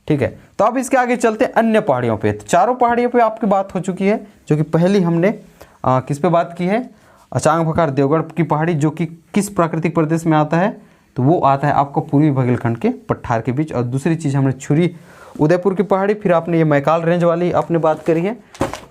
ठीक है। तो अब इसके आगे चलते हैं अन्य पहाड़ियों पे। तो चारों पहाड़ियों पे आपकी बात हो चुकी है, जो कि पहली हमने किस पे बात की है, चांग भकार देवगढ़ की पहाड़ी, जो कि किस प्राकृतिक प्रदेश में आता है, तो वो आता है आपको पूर्वी बुंदेलखंड के पठार के बीच। और दूसरी चीज़ हमने छुरी उदयपुर की पहाड़ी, फिर आपने ये मैकाल रेंज वाली आपने बात करी है,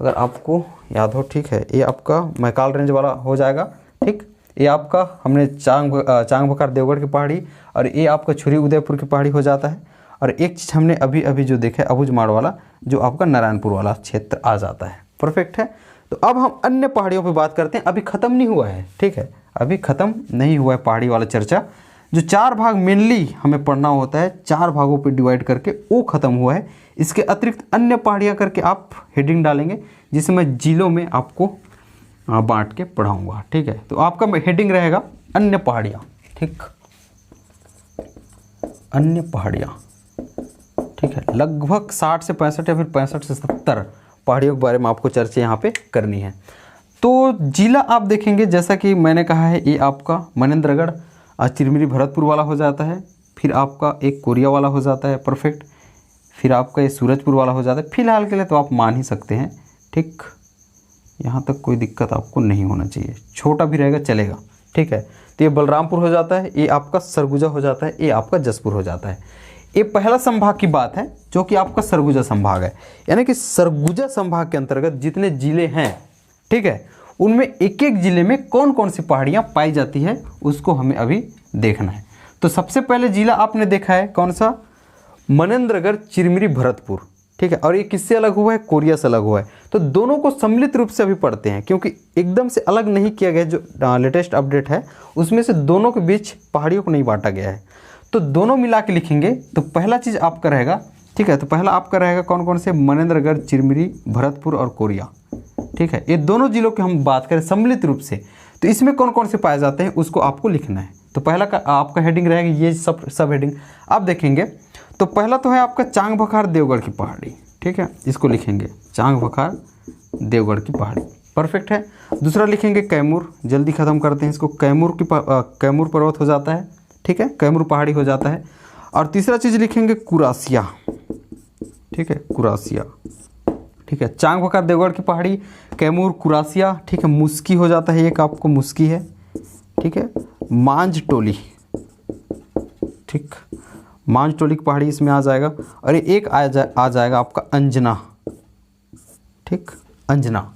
अगर आपको याद हो, ठीक है, ये आपका मैकाल रेंज वाला हो जाएगा, ठीक। ये आपका हमने चांग भकार देवगढ़ की पहाड़ी, और ये आपका छुरी उदयपुर की पहाड़ी हो जाता है। और एक चीज़ हमने अभी जो देखा है अबुझमाड़ वाला, जो आपका नारायणपुर वाला क्षेत्र आ जाता है। परफेक्ट है। तो अब हम अन्य पहाड़ियों पे बात करते हैं। अभी ख़त्म नहीं हुआ है, ठीक है, अभी ख़त्म नहीं हुआ है पहाड़ी वाला चर्चा। जो 4 भाग मेनली हमें पढ़ना होता है, 4 भागों पे डिवाइड करके, वो ख़त्म हुआ है। इसके अतिरिक्त अन्य पहाड़ियाँ करके आप हेडिंग डालेंगे, जिसे मैं जिलों में आपको बांट के पढ़ाऊँगा, ठीक है। तो आपका हेडिंग रहेगा अन्य पहाड़ियाँ, ठीक, अन्य पहाड़ियाँ, ठीक है। लगभग 60 से 65 या फिर 65 से 70 पहाड़ियों के बारे में आपको चर्चा यहाँ पे करनी है। तो जिला आप देखेंगे, जैसा कि मैंने कहा है, ये आपका मनेंद्रगढ़ चिरमिरी भरतपुर वाला हो जाता है, फिर आपका एक कोरिया वाला हो जाता है, परफेक्ट, फिर आपका ये सूरजपुर वाला हो जाता है। फिलहाल के लिए तो आप मान ही सकते हैं, ठीक, यहाँ तक कोई दिक्कत आपको नहीं होना चाहिए, छोटा भी रहेगा चलेगा, ठीक है। तो ये बलरामपुर हो जाता है, ये आपका सरगुजा हो जाता है, ये आपका जसपुर हो जाता है। ये पहला संभाग की बात है, जो कि आपका सरगुजा संभाग है। यानी कि सरगुजा संभाग के अंतर्गत जितने जिले हैं, ठीक है, उनमें एक एक जिले में कौन कौन सी पहाड़ियाँ पाई जाती है, उसको हमें अभी देखना है। तो सबसे पहले जिला आपने देखा है कौन सा, मनेंद्रगढ़ चिरमिरी भरतपुर, ठीक है। और ये किससे अलग हुआ है, कोरिया से अलग हुआ है। तो दोनों को सम्मिलित रूप से अभी पढ़ते हैं, क्योंकि एकदम से अलग नहीं किया गया। जो लेटेस्ट अपडेट है उसमें से दोनों के बीच पहाड़ियों को नहीं बांटा गया है, तो दोनों मिला के लिखेंगे। तो पहला चीज़ आपका रहेगा, ठीक है, तो पहला आपका रहेगा कौन कौन से, मनेंद्रगढ़ चिरमिरी भरतपुर और कोरिया, ठीक है। ये दोनों जिलों की हम बात करें सम्मिलित रूप से, तो इसमें कौन कौन से पाए जाते हैं उसको आपको लिखना है। तो पहला का आपका हेडिंग रहेगा ये सब हेडिंग आप देखेंगे। तो पहला तो है आपका चांग भकार देवगढ़ की पहाड़ी, ठीक है, इसको लिखेंगे चांग भकार देवगढ़ की पहाड़ी, परफेक्ट है। दूसरा लिखेंगे कैमूर, जल्दी ख़त्म करते हैं इसको, कैमूर पर्वत हो जाता है, ठीक है, कैमूर पहाड़ी हो जाता है। और तीसरा चीज़ लिखेंगे कुरासिया, ठीक है, कुरासिया, ठीक है, चांग भकार देवगढ़ की पहाड़ी, कैमूर, कुरासिया, ठीक है। मुस्की हो जाता है, एक आपको मुस्की है, ठीक है, मांझ टोली, ठीक, मांझ टोली की पहाड़ी इसमें आ जाएगा। और एक आ जाएगा आपका अंजना, ठीक, अंजना,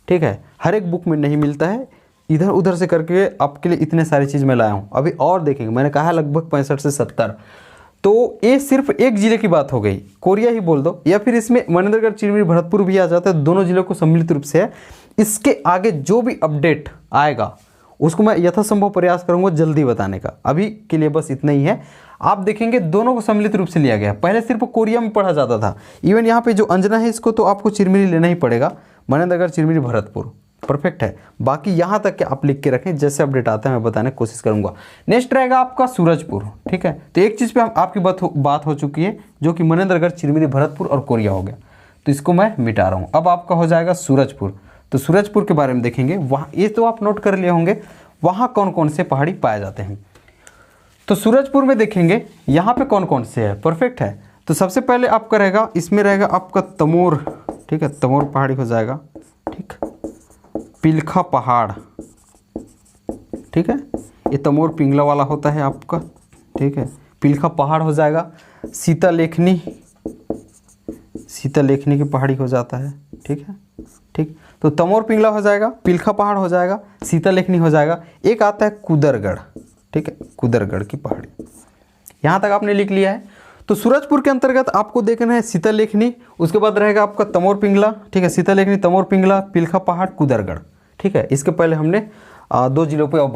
ठीक है। हर एक बुक में नहीं मिलता है, इधर उधर से करके आपके लिए इतने सारी चीज़ मैं लाया हूँ। अभी और देखेंगे, मैंने कहा लगभग 65 से 70। तो ये सिर्फ एक जिले की बात हो गई, कोरिया ही बोल दो, या फिर इसमें मनेंद्रगढ़ चिरमिरी भरतपुर भी आ जाता है, दोनों जिलों को सम्मिलित रूप से है। इसके आगे जो भी अपडेट आएगा उसको मैं यथासंभव प्रयास करूंगा जल्दी बताने का। अभी के लिए बस इतना ही है। आप देखेंगे दोनों को सम्मिलित रूप से लिया गया। पहले सिर्फ कोरिया में पढ़ा जाता था, इवन यहाँ पे जो अंजना है इसको तो आपको चिरमिरी लेना ही पड़ेगा, मनेंद्रगढ़ चिरमिरी भरतपुर, परफेक्ट है। बाकी यहाँ तक के आप लिख के रखें, जैसे अपडेट आता है मैं बताने की कोशिश करूंगा। नेक्स्ट रहेगा आपका सूरजपुर, ठीक है। तो एक चीज़ पे आपकी बात हो चुकी है, जो कि मनेंद्रगढ़ चिरमिरी भरतपुर और कोरिया हो गया, तो इसको मैं मिटा रहा हूँ। अब आपका हो जाएगा सूरजपुर। तो सूरजपुर के बारे में देखेंगे, वहाँ ये तो आप नोट कर लिए होंगे, वहाँ कौन कौन से पहाड़ी पाए जाते हैं। तो सूरजपुर में देखेंगे यहाँ पे कौन कौन से है, परफेक्ट है। तो सबसे पहले आपका रहेगा, इसमें रहेगा आपका तमोर, ठीक है, तमोर पहाड़ी हो जाएगा, ठीक, पिलखा पहाड़, ठीक है, ये तमोर पिंगला वाला होता है आपका, ठीक है, पिलखा पहाड़ हो जाएगा। सीता लेखनी की पहाड़ी हो जाता है, ठीक है, ठीक। तो तमोर पिंगला हो जाएगा, पिलखा पहाड़ हो जाएगा, सीता लेखनी हो जाएगा। एक आता है कुदरगढ़, ठीक है, कुदरगढ़ की पहाड़ी। यहाँ तक आपने लिख लिया है। तो सूरजपुर के अंतर्गत आपको देखना है सीतालेखनी, उसके बाद रहेगा आपका तमोर पिंगला, ठीक है, सीतालेखनी, तमोर पिंगला, पिलखा पहाड़, कुदरगढ़, ठीक है। इसके पहले हमने 2 जिलों पे अब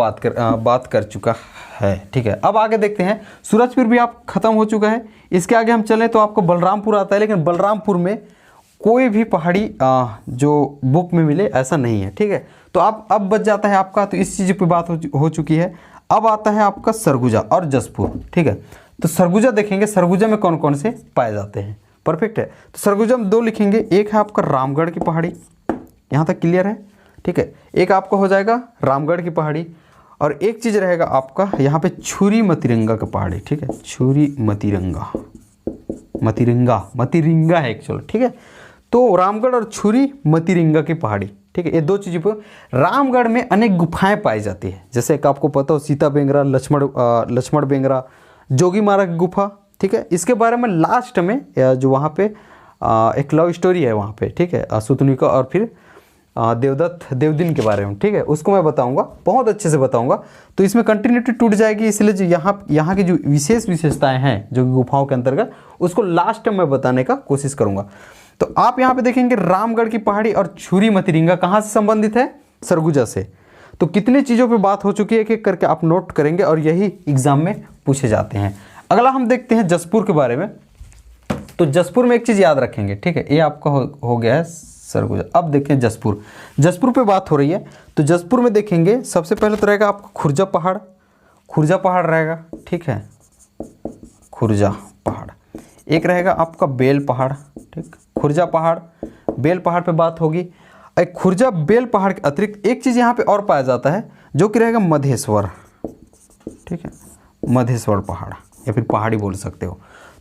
बात कर चुका है, ठीक है। अब आगे देखते हैं, सूरजपुर भी आप खत्म हो चुका है। इसके आगे हम चलें तो आपको बलरामपुर आता है, लेकिन बलरामपुर में कोई भी पहाड़ी जो बुक में मिले ऐसा नहीं है, ठीक है। तो आप अब बच जाता है आपका, तो इस चीज़ पे बात हो चुकी है। अब आता है आपका सरगुजा और जसपुर, ठीक है। तो सरगुजा देखेंगे, सरगुजा में कौन कौन से पाए जाते हैं, परफेक्ट है। तो सरगुजा में 2 लिखेंगे, एक है आपका रामगढ़ की पहाड़ी, यहाँ तक क्लियर है, ठीक है। एक आपका हो जाएगा रामगढ़ की पहाड़ी, और एक चीज़ रहेगा आपका यहाँ पे छुरी मतिरंगा की पहाड़ी, ठीक है, छुरी मतिरंगा, मतिरिंगा है एक्चुअल, ठीक है। तो रामगढ़ और छुरी मतिरिंगा की पहाड़ी, ठीक है, ये 2 चीज़ों पर। रामगढ़ में अनेक गुफाएं पाई जाती है, जैसे कि आपको पता हो सीता बेंगरा, लक्ष्मण बेंगरा, जोगी मारा की गुफा, ठीक है। इसके बारे में लास्ट में जो वहाँ पे एक लव स्टोरी है वहाँ पे, ठीक है, सुतनिका और फिर देवदत्त देवदिन के बारे में, ठीक है, उसको मैं बताऊंगा, बहुत अच्छे से बताऊंगा। तो इसमें कंटिन्यूटी टूट जाएगी, इसलिए जो यहाँ की जो विशेषताएं हैं जो गुफाओं के अंतर्गत, उसको लास्ट में मैं बताने का कोशिश करूंगा। तो आप यहाँ पे देखेंगे रामगढ़ की पहाड़ी और छुरी मतिरिंगा कहाँ से संबंधित है, सरगुजा से। तो कितनी चीज़ों पे बात हो चुकी है, एक एक करके आप नोट करेंगे और यही एग्जाम में पूछे जाते हैं। अगला हम देखते हैं जसपुर के बारे में। तो जसपुर में एक चीज़ याद रखेंगे, ठीक है, ये आपका हो गया है सरगुजा। अब देखें जसपुर, जसपुर पे बात हो रही है। तो जसपुर में देखेंगे सबसे पहले तो रहेगा आपका खुर्जा पहाड़ रहेगा, ठीक है, खुर्जा पहाड़। एक रहेगा आपका बेल पहाड़, ठीक, खुर्जा पहाड़, बेल पहाड़ पे बात होगी। एक खुर्जा बेल पहाड़ के अतिरिक्त एक चीज़ यहाँ पे और पाया जाता है जो कि रहेगा मधेश्वर, ठीक है, मधेश्वर पहाड़ या फिर पहाड़ी बोल सकते हो।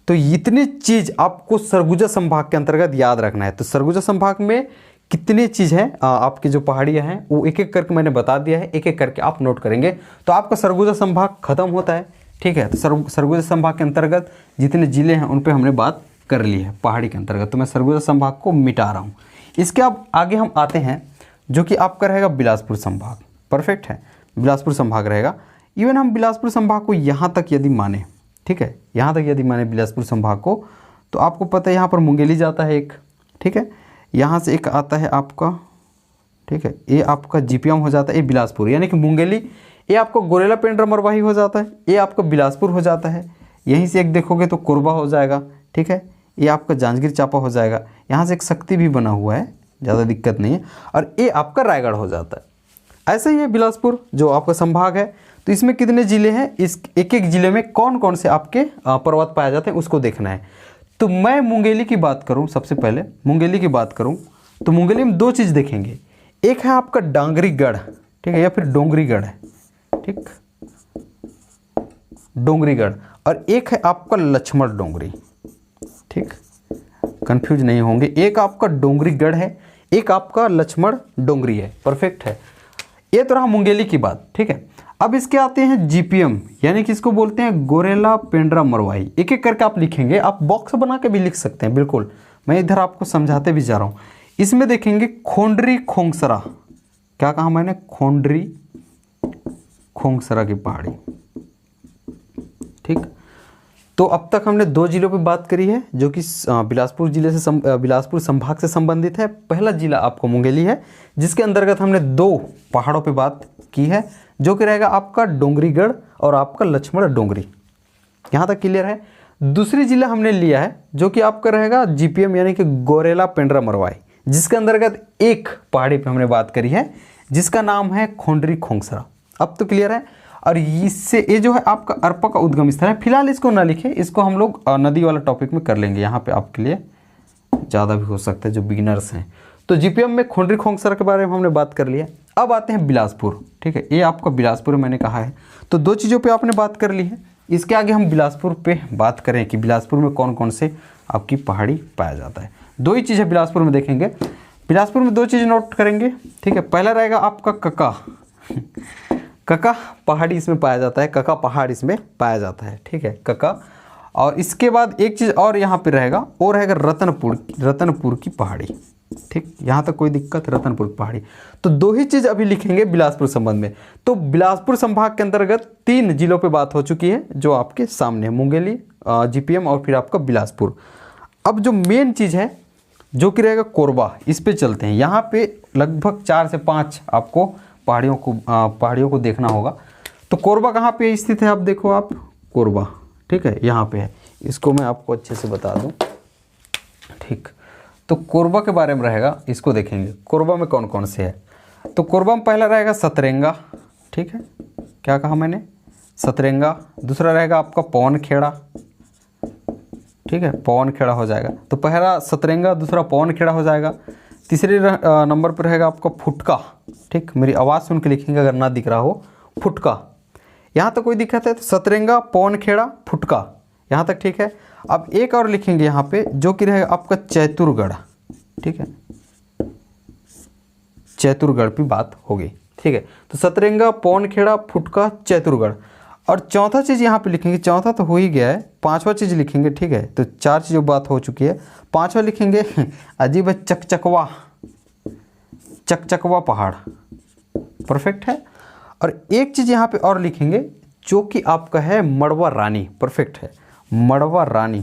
तो इतनी चीज़ आपको सरगुजा संभाग के अंतर्गत याद रखना है। तो सरगुजा संभाग में कितनी चीज़ है, आपकी जो पहाड़ियाँ हैं वो एक एक करके मैंने बता दिया है, एक एक करके आप नोट करेंगे तो आपका सरगुजा संभाग खत्म होता है, ठीक है। तो सरगुजा संभाग के अंतर्गत जितने ज़िले हैं उन पर हमने बात कर ली है पहाड़ी के अंतर्गत, तो मैं सरगुजा संभाग को मिटा रहा हूँ। इसके अब आगे हम आते हैं जो कि आपका रहेगा बिलासपुर संभाग, परफेक्ट है, बिलासपुर संभाग रहेगा। इवन हम बिलासपुर संभाग को यहाँ तक यदि माने, ठीक है, यहाँ तक यदि माने बिलासपुर संभाग को, तो आपको पता है यहाँ पर मुंगेली जाता है एक, ठीक है, यहाँ से एक आता है आपका, ठीक है, ये आपका जीपीएम हो जाता है, ये बिलासपुर, यानी कि मुंगेली, ये आपको गोरेला पेंड्रा मरवाही हो जाता है, ये आपका बिलासपुर हो जाता है। यहीं से एक देखोगे तो कोरबा हो जाएगा, ठीक है, ये आपका जांजगीर चांपा हो जाएगा, यहाँ से एक शक्ति भी बना हुआ है, ज़्यादा दिक्कत नहीं है, और ये आपका रायगढ़ हो जाता है। ऐसे ही है बिलासपुर जो आपका संभाग है। तो इसमें कितने ज़िले हैं, इस एक एक ज़िले में कौन कौन से आपके पर्वत पाए जाते हैं उसको देखना है। तो मैं मुंगेली की बात करूं, सबसे पहले मुंगेली की बात करूं तो मुंगेली में 2 चीज़ देखेंगे, एक है आपका डांगरीगढ़, ठीक है, या फिर डोंगरीगढ़ है, ठीक, डोंगरीगढ़, और एक है आपका लक्ष्मण डोंगरी, ठीक, कंफ्यूज नहीं होंगे, एक आपका डोंगरीगढ़ है, एक आपका लक्ष्मण डोंगरी है, परफेक्ट है। ये तो रहा मुंगेली की बात, ठीक है। अब इसके आते हैं जीपीएम, यानी कि इसको बोलते हैं गोरेला पेंड्रा मरवाही। एक एक करके आप लिखेंगे, आप बॉक्स बना के भी लिख सकते हैं, बिल्कुल, मैं इधर आपको समझाते भी जा रहा हूँ। इसमें देखेंगे खोंडरी खोंगसरा, क्या कहा मैंने, खोंडरी खोंगसरा की पहाड़ी, ठीक। तो अब तक हमने 2 जिलों पे बात करी है जो कि बिलासपुर जिले से बिलासपुर संभाग से संबंधित है। पहला जिला आपको मुंगेली है, जिसके अंतर्गत हमने 2 पहाड़ों पे बात की है, जो कि रहेगा आपका डोंगरीगढ़ और आपका लक्ष्मण डोंगरी। यहाँ तक क्लियर है। दूसरी जिला हमने लिया है जो कि आपका रहेगा जीपीएम, यानी कि गोरेला पेंड्रा मरवाही, जिसके अंतर्गत एक पहाड़ी पे हमने बात करी है जिसका नाम है खोंडरी खोंगसरा। अब तो क्लियर है। और इससे ये जो है आपका अरपा का उद्गम स्थल है। फिलहाल इसको ना लिखें, इसको हम लोग नदी वाला टॉपिक में कर लेंगे, यहाँ पे आपके लिए ज़्यादा भी हो सकता है जो बिगिनर्स हैं। तो जीपीएम में खोंडरी खोंगसरा के बारे में हमने बात कर लिया। अब आते हैं बिलासपुर, ठीक है, ये आपका बिलासपुर मैंने कहा है। तो 2 चीज़ों पे आपने बात कर ली है। इसके आगे हम बिलासपुर पे बात करें कि बिलासपुर में कौन कौन से आपकी पहाड़ी पाया जाता है। 2 ही चीज़ें बिलासपुर में देखेंगे। बिलासपुर में 2 चीज़ नोट करेंगे, ठीक है। पहला रहेगा आपका कका कका पहाड़ी इसमें पाया जाता है, कका पहाड़ इसमें पाया जाता है, ठीक है, कका। और इसके बाद एक चीज़ और यहाँ पे रहेगा, वो रहेगा रतनपुर की पहाड़ी, ठीक, यहाँ तक कोई दिक्कत? रतनपुर की पहाड़ी। तो दो ही चीज़ अभी लिखेंगे बिलासपुर संबंध में। तो बिलासपुर संभाग के अंतर्गत 3 जिलों पे बात हो चुकी है जो आपके सामने है, मुंगेली, जीपीएम और फिर आपका बिलासपुर। अब जो मेन चीज़ है जो कि रहेगा कोरबा, इस पे चलते हैं। यहाँ पे लगभग 4 से 5 आपको पहाड़ियों को देखना होगा। तो कोरबा कहाँ पे स्थित है? आप देखो, आप कोरबा, ठीक है, यहाँ पे है। इसको मैं आपको अच्छे से बता दूँ, ठीक। तो कोरबा के बारे में रहेगा, इसको देखेंगे। कोरबा में कौन कौन से है? तो कोरबा में पहला रहेगा सतरंगा, ठीक है, क्या कहा मैंने? सतरंगा। दूसरा रहेगा आपका पवन खेड़ा, ठीक है, पवन खेड़ा हो जाएगा। तो पहला सतरंगा, दूसरा पवन खेड़ा हो जाएगा। तीसरे नंबर पर रहेगा आपका फुटका, ठीक, मेरी आवाज़ सुन के लिखेंगे अगर ना दिख रहा हो, फुटका। यहाँ तक कोई दिक्कत है? तो सतरंगा, पवन खेड़ा, फुटका, यहाँ तक ठीक है। अब एक और लिखेंगे यहाँ पे जो कि रहेगा आपका चैतुरगढ़, ठीक है, चैतुरगढ़ की बात होगी, ठीक है। तो सतरंगा, पवन खेड़ा, फुटका, चैतुरगढ़। और चौथा चीज़ यहाँ पे लिखेंगे, चौथा तो हो ही गया है, पांचवा चीज़ लिखेंगे, ठीक है। तो 4 चीज़ों बात हो चुकी है, पांचवा लिखेंगे अजीब है, चकचकवा पहाड़, परफेक्ट है। और एक चीज़ यहाँ पे और लिखेंगे जो कि आपका है मड़वा रानी, परफेक्ट है, मड़वा रानी,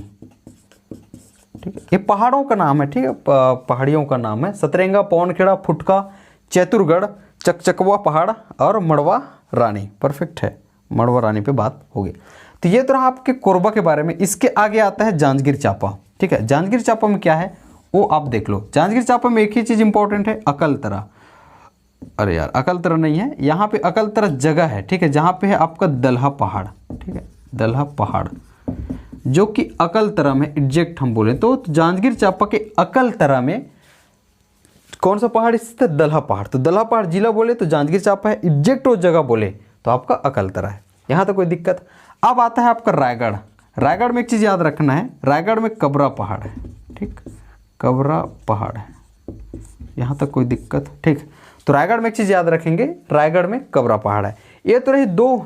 ठीक है। ये पहाड़ों का नाम है, ठीक है, पहाड़ियों का नाम है। सतरंगा, पवन खेड़ा, फुटका, चैतुरगढ़, चकचकवा पहाड़ और मड़वा रानी, परफेक्ट है। मड़वा रानी पे बात होगी। तो ये तो रहा आपके कोरबा के बारे में। इसके आगे आता है जांजगीर चांपा, ठीक है। जांजगीर चांपा में क्या है वो आप देख लो। जांजगीर चांपा में एक ही चीज़ इंपॉर्टेंट है, अकलतरा। अरे यार, अकलतरा नहीं है यहाँ पे, अकलतरा जगह है, ठीक है, जहाँ पे है आपका दलहा पहाड़, ठीक है, दलहा पहाड़ जो कि अकलतरा में एग्जैक्ट हम बोले तो जांजगीर चांपा के अकलतरा में कौन सा पहाड़ स्थित है? दलहा पहाड़। तो दलहा पहाड़ जिला बोले तो जांजगीर चांपा है, एग्जैक्ट वो जगह बोले तो आपका अकलतरा है। यहाँ तो कोई दिक्कत। अब आता है आपका रायगढ़। रायगढ़ में एक चीज़ याद रखना है, रायगढ़ में कबरा पहाड़ है, ठीक, कबरा पहाड़ है, यहाँ तक कोई दिक्कत? ठीक। तो रायगढ़ में एक चीज़ याद रखेंगे, रायगढ़ में कबरा पहाड़ है। ये तो रही 2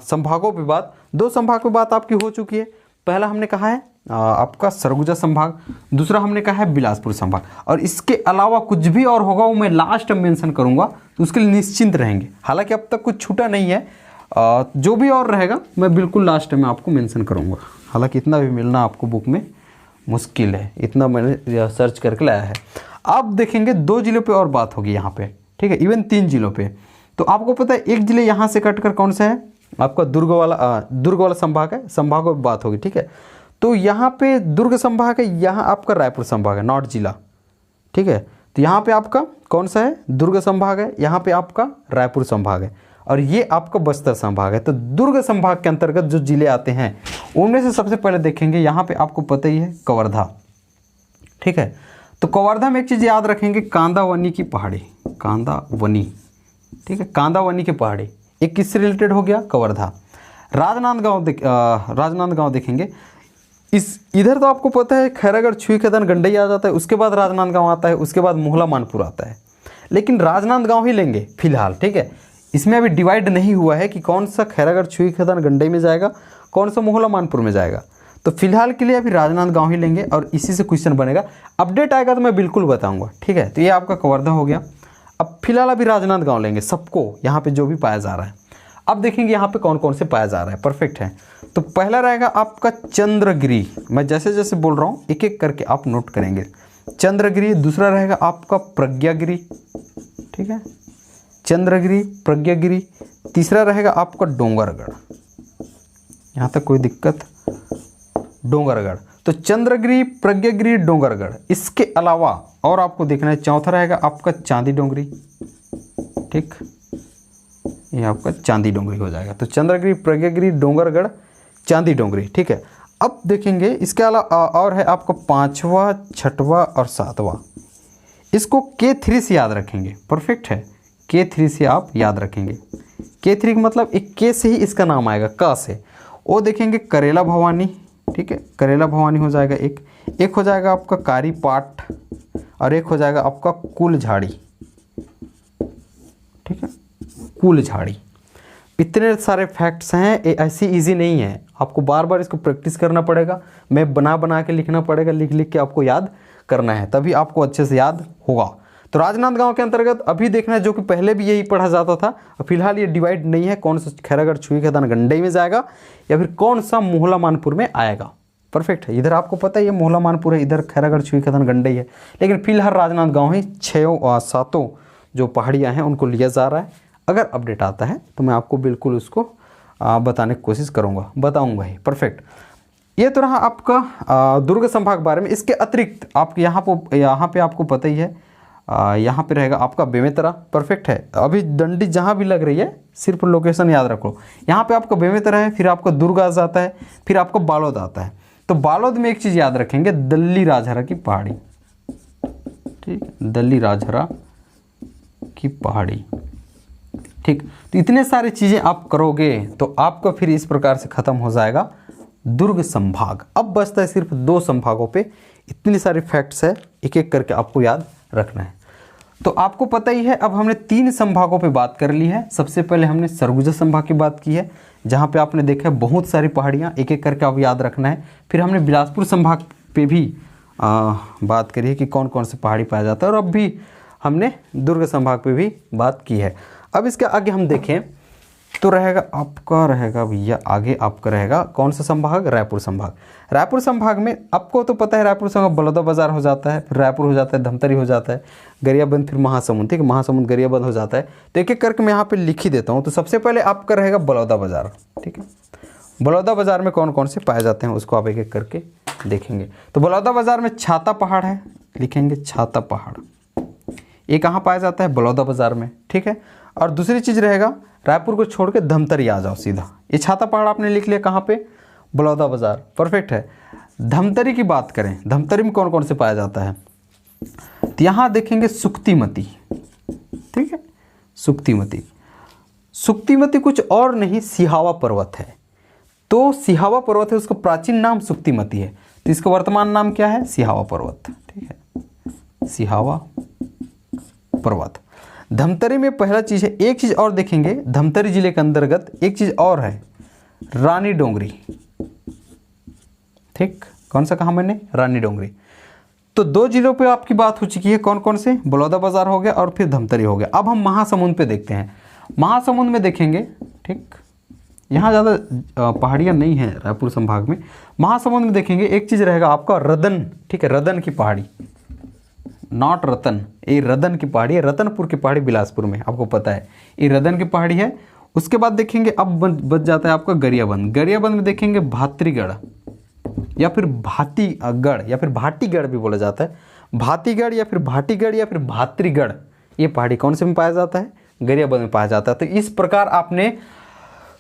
संभागों पे बात। 2 संभाग पे बात आपकी हो चुकी है। पहला हमने कहा है आपका सरगुजा संभाग, दूसरा हमने कहा है बिलासपुर संभाग। और इसके अलावा कुछ भी और होगा वो मैं लास्ट में मेंशन करूंगा, तो उसके लिए निश्चिंत रहेंगे। हालांकि अब तक कुछ छूटा नहीं है, जो भी और रहेगा मैं बिल्कुल लास्ट में आपको मेंशन करूंगा। हालांकि इतना भी मिलना आपको बुक में मुश्किल है, इतना मैंने सर्च करके लाया है। आप देखेंगे 2 जिलों पे और बात होगी यहाँ पे, ठीक है, इवन 3 जिलों पे। तो आपको पता है एक जिले यहाँ से कटकर कौन सा है आपका? दुर्ग वाला संभाग है, संभागों पर बात होगी, ठीक है। तो यहाँ पे दुर्ग संभाग है, यहाँ आपका रायपुर संभाग है, नॉर्थ जिला, ठीक है। तो यहाँ पे आपका कौन सा है? दुर्ग संभाग है, यहाँ पे आपका रायपुर संभाग है, और ये आपका बस्तर संभाग है। तो दुर्ग संभाग के अंतर्गत जो जिले आते हैं उनमें से सबसे पहले देखेंगे यहाँ पे आपको पता ही है कवर्धा, ठीक है। तो कवर्धा में एक चीज़ याद रखेंगे, कांदावनी की पहाड़ी, कांदावनी, ठीक है, कांदावनी की पहाड़ी। एक किससे रिलेटेड हो गया? कवर्धा। राजनांदगांव देखेंगे। इधर तो आपको पता है खैरागढ़, छुई खदान, गंडई आ जाता है, उसके बाद राजनांदगांव आता है, उसके बाद मोहला मानपुर आता है। लेकिन राजनांदगांव ही लेंगे फिलहाल, ठीक है। इसमें अभी डिवाइड नहीं हुआ है कि कौन सा खैरागढ़, छुई खदान, गंडई में जाएगा, कौन सा मोहला मानपुर में जाएगा। तो फिलहाल के लिए अभी राजनांदगांव ही लेंगे और इसी से क्वेश्चन बनेगा। अपडेट आएगा तो मैं बिल्कुल बताऊंगा, ठीक है। तो ये आपका कवर्धा हो गया। अब फिलहाल अभी राजनांदगांव लेंगे सबको, यहाँ पे जो भी पाया जा रहा है। अब देखेंगे यहाँ पे कौन कौन से पाया जा रहा है, परफेक्ट है। तो पहला रहेगा आपका चंद्रगिरी। मैं जैसे जैसे बोल रहा हूँ एक एक करके आप नोट करेंगे। चंद्रगिरी। दूसरा रहेगा आपका प्रज्ञागिरी, ठीक है, चंद्रगिरी, प्रज्ञागिरी। तीसरा रहेगा आपका डोंगरगढ़, यहाँ तक कोई दिक्कत? डोंगरगढ़। तो चंद्रगिरी, प्रज्ञागिरी, डोंगरगढ़। इसके अलावा और आपको देखना है, चौथा रहेगा आपका चांदी डोंगरी, ठीक, ये आपका चांदी डोंगरी हो जाएगा। तो चंद्रगिरी, प्रज्ञागिरी, डोंगरगढ़, चांदी डोंगरी, ठीक है। अब देखेंगे इसके अलावा और है आपका 5वां, 6वां और 7वां। इसको K3 से याद रखेंगे, परफेक्ट है। K3 से आप याद रखेंगे। K3 का मतलब एक K से ही इसका नाम आएगा, क से। वो देखेंगे करेला भवानी, ठीक है, करेला भवानी हो जाएगा एक हो जाएगा आपका कारी पाट, और एक हो जाएगा आपका कुल झाड़ी, ठीक है, कुल झाड़ी। इतने सारे फैक्ट्स हैं, ऐसी इजी नहीं है। आपको बार बार इसको प्रैक्टिस करना पड़ेगा, मैप बना बना के लिखना पड़ेगा, लिख लिख के आपको याद करना है, तभी आपको अच्छे से याद होगा। तो राजनांदगांव के अंतर्गत अभी देखना है, जो कि पहले भी यही पढ़ा जाता था, फिलहाल ये डिवाइड नहीं है, कौन सा खैरागढ़ छुई खदान गंडई में जाएगा या फिर कौन सा मोहला मानपुर में आएगा। परफेक्ट है, इधर आपको पता है ये मोहला मानपुर है, इधर खैरागढ़ छुई खदान गंडई है, लेकिन फिलहाल राजनांदगांव ही 6-7 जो पहाड़ियाँ हैं उनको लिया जा रहा है। अगर अपडेट आता है तो मैं आपको बिल्कुल उसको बताने की कोशिश बताऊँगा ही। परफेक्ट, ये तो रहा आपका दुर्ग संभाग बारे में। इसके अतिरिक्त आप यहाँ पे आपको पता ही है, यहाँ पे रहेगा आपका बेमेतरा। परफेक्ट है, अभी डंडी जहाँ भी लग रही है सिर्फ लोकेशन याद रखो। यहाँ पे आपका बेमेतरा है, फिर आपका दुर्ग आ जाता है, फिर आपको बालोद आता है। तो बालोद में एक चीज़ याद रखेंगे, दल्ली राजहरा की पहाड़ी। ठीक, दल्ली राजहरा की पहाड़ी। ठीक, तो इतने सारी चीज़ें आप करोगे तो आपका फिर इस प्रकार से ख़त्म हो जाएगा दुर्ग संभाग। अब बचता है सिर्फ 2 संभागों पे। इतनी सारी फैक्ट्स है, एक एक करके आपको याद रखना है। तो आपको पता ही है, अब हमने 3 संभागों पे बात कर ली है। सबसे पहले हमने सरगुजा संभाग की बात की है, जहाँ पे आपने देखा है बहुत सारी पहाड़ियाँ, एक एक करके आप याद रखना है। फिर हमने बिलासपुर संभाग पे भी बात करी है कि कौन कौन से पहाड़ी पाया जाता है, और अब भी हमने दुर्ग संभाग पे भी बात की है। अब इसके आगे हम देखें तो रहेगा भैया आगे आपका रहेगा कौन सा संभाग, रायपुर संभाग। रायपुर संभाग में आपको तो पता है, रायपुर संभाग बलौदा बाजार हो जाता है, फिर रायपुर हो जाता है, धमतरी हो जाता है, गरियाबंद, फिर महासमुंद। ठीक है, महासमुंद गरियाबंद हो जाता है। तो एक एक करके मैं यहाँ पे लिख ही देता हूँ। तो सबसे पहले आपका रहेगा बलौदा बाजार। ठीक है, बलौदा बाजार में कौन कौन से पाए जाते हैं उसको आप एक एक करके देखेंगे। तो बलौदा बाजार में छाता पहाड़ है, लिखेंगे छाता पहाड़, ये कहाँ पाया जाता है, बलौदा बाजार में। ठीक है, और दूसरी चीज़ रहेगा, रायपुर को छोड़ के धमतरी आ जाओ सीधा, ये छाता पहाड़ आपने लिख लिया कहाँ पे, बलौदा बाजार। परफेक्ट है। धमतरी की बात करें, धमतरी में कौन कौन से पाया जाता है, तो यहाँ देखेंगे सुक्तिमती। ठीक है, सुक्तिमती कुछ और नहीं, सिहावा पर्वत है। तो सिहावा पर्वत है, उसका प्राचीन नाम सुक्तिमती है, तो इसका वर्तमान नाम क्या है, सिहावा पर्वत। ठीक है, सिहावा पर्वत। धमतरी में पहला चीज़ है, एक चीज़ और देखेंगे, धमतरी जिले के अंतर्गत एक चीज़ और है, रानी डोंगरी। ठीक, कौन सा कहा मैंने, रानी डोंगरी। तो 2 जिलों पे आपकी बात हो चुकी है, कौन कौन से, बलौदा बाजार हो गया और फिर धमतरी हो गया। अब हम महासमुंद पे देखते हैं। महासमुंद में देखेंगे, ठीक, यहाँ ज़्यादा पहाड़ियाँ नहीं हैं रायपुर संभाग में। महासमुंद में देखेंगे एक चीज़ रहेगा आपका रदन। ठीक है, रदन की पहाड़ी, नॉट रतन, ये रदन की पहाड़ी है। रतनपुर की पहाड़ी बिलासपुर में, आपको पता है ये रदन की पहाड़ी है। उसके बाद देखेंगे अब बच जाता है आपका गरियाबंद। गरियाबंद में देखेंगे भातरीगढ़ या फिर भातीगढ़ या फिर भाटीगढ़ भी बोला जाता है, भातीगढ़ या फिर भाटीगढ़ या फिर भातरीगढ़। ये पहाड़ी कौन से में पाया जाता है, गरियाबंद में पाया जाता है। तो इस प्रकार आपने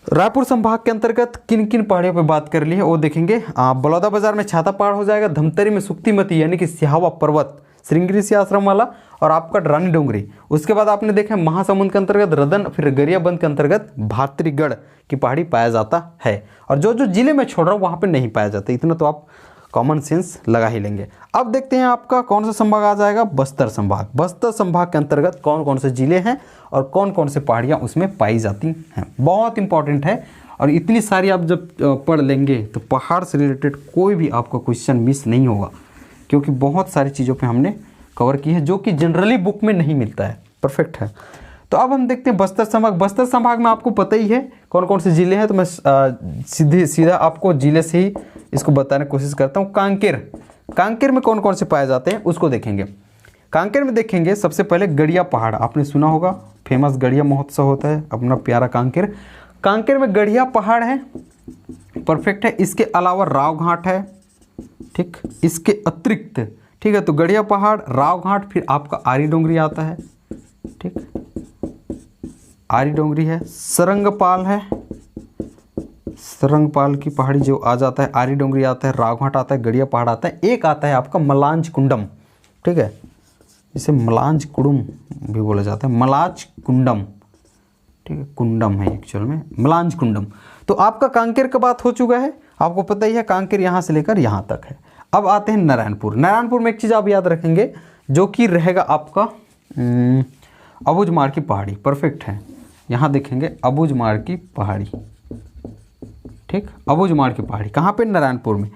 रायपुर संभाग के अंतर्गत किन किन पहाड़ियों पर बात कर ली है वो देखेंगे। बलौदा बाजार में छाता पहाड़ हो जाएगा, धमतरी में सुक्तिमती यानी कि सिहावा पर्वत, श्रृंगेरी से आश्रम वाला, और आपका रानी डोंगरी। उसके बाद आपने देखा महासमुंद के अंतर्गत रदन, फिर गरियाबंद के अंतर्गत भातरीगढ़ की पहाड़ी पाया जाता है। और जो जो जिले में छोड़ रहा हूँ वहाँ पे नहीं पाया जाता, इतना तो आप कॉमन सेंस लगा ही लेंगे। अब देखते हैं आपका कौन सा संभाग आ जाएगा, बस्तर संभाग। बस्तर संभाग के अंतर्गत कौन कौन से जिले हैं और कौन कौन से पहाड़ियाँ उसमें पाई जाती हैं, बहुत इंपॉर्टेंट है। और इतनी सारी आप जब पढ़ लेंगे तो पहाड़ से रिलेटेड कोई भी आपका क्वेश्चन मिस नहीं होगा, क्योंकि बहुत सारी चीज़ों पे हमने कवर की है जो कि जनरली बुक में नहीं मिलता है। परफेक्ट है। तो अब हम देखते हैं बस्तर संभाग। बस्तर संभाग में आपको पता ही है कौन कौन से जिले हैं, तो मैं सीधा आपको जिले से ही इसको बताने की कोशिश करता हूँ। कांकेर में कौन कौन से पाए जाते हैं उसको देखेंगे। कांकेर में देखेंगे सबसे पहले गड़िया पहाड़, आपने सुना होगा, फेमस गड़िया महोत्सव होता है अपना प्यारा कांकेर। कांकेर में गड़िया पहाड़ है, परफेक्ट है। इसके अलावा राव घाट है, ठीक, इसके अतिरिक्त, ठीक है, तो गड़िया पहाड़, राव घाट, फिर आपका आरी डोंगरी आता है, ठीक, आरी डोंगरी है, सरंगपाल है, सरंगपाल की पहाड़ी जो आ जाता है, आरी डोंगरी आता है, राव घाट आता है, गड़िया पहाड़ आता है। एक आता है आपका मलांज कुंडम, ठीक है, इसे मलांज कुंडम भी बोला जाता है, मलाज कुंडम, ठीक है, कुंडम है एक्चुअल में, मलांज कुंडम। तो आपका कांकेर का बात हो चुका है, आपको पता ही है कांकेर यहाँ से लेकर यहाँ तक है। अब आते हैं नारायणपुर। नारायणपुर में एक चीज़ आप याद रखेंगे जो कि रहेगा आपका अबूझमाड़ की पहाड़ी, परफेक्ट है। यहाँ देखेंगे अबूझमाड़ की पहाड़ी, ठीक, अबूझमाड़ की पहाड़ी कहाँ पे? नारायणपुर में।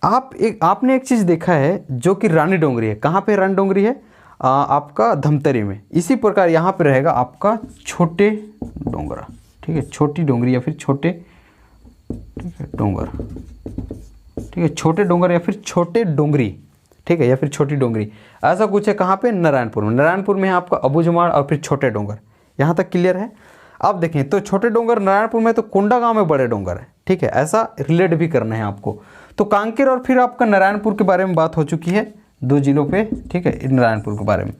आपने एक चीज़ देखा है जो कि रानी डोंगरी है। कहाँ पे रानी डोंगरी है? आपका धमतरी में। इसी प्रकार यहाँ पे रहेगा आपका छोटे डोंगरा, ठीक है, छोटी डोंगरी या फिर छोटे, ठीक है, डोंगर, ठीक है, छोटे डोंगर या फिर छोटे डोंगरी, ठीक है, या फिर छोटी डोंगरी, ऐसा कुछ है। कहाँ पे? नारायणपुर में। नारायणपुर में है आपका अबूझमाड़ और फिर छोटे डोंगर। यहाँ तक क्लियर है? अब देखें तो छोटे डोंगर नारायणपुर में, तो कोंडागांव में बड़े डोंगर है, ठीक है, ऐसा रिलेट भी करना है आपको। तो कांकेर और फिर आपका नारायणपुर के बारे में बात हो चुकी है, 2 जिलों पे, ठीक है, नारायणपुर के बारे में।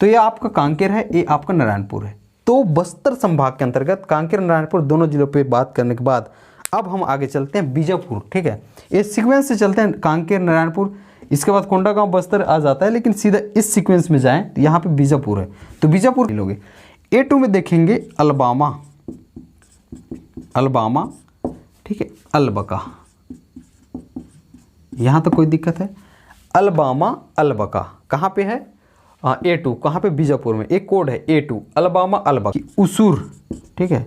तो ये आपका कांकेर है, ये आपका नारायणपुर है। तो बस्तर संभाग के अंतर्गत कांकेर नारायणपुर दोनों जिलों पे बात करने के बाद अब हम आगे चलते हैं बीजापुर, ठीक है, इस सीक्वेंस से चलते हैं। कांकेर, नारायणपुर, इसके बाद कोंडागांव, बस्तर आ जाता है, लेकिन सीधा इस सीक्वेंस में जाएं तो यहाँ पे बीजापुर है। तो बीजापुर लोगे। A2 में देखेंगे अलबामा, अलबामा, ठीक है, अलबका, यहाँ तक कोई दिक्कत है? अलबामा, अलबका कहाँ पे है? A2 कहाँ पे? बीजापुर में। एक कोड है A2, अलबामा, अलबका। उसूर, ठीक है,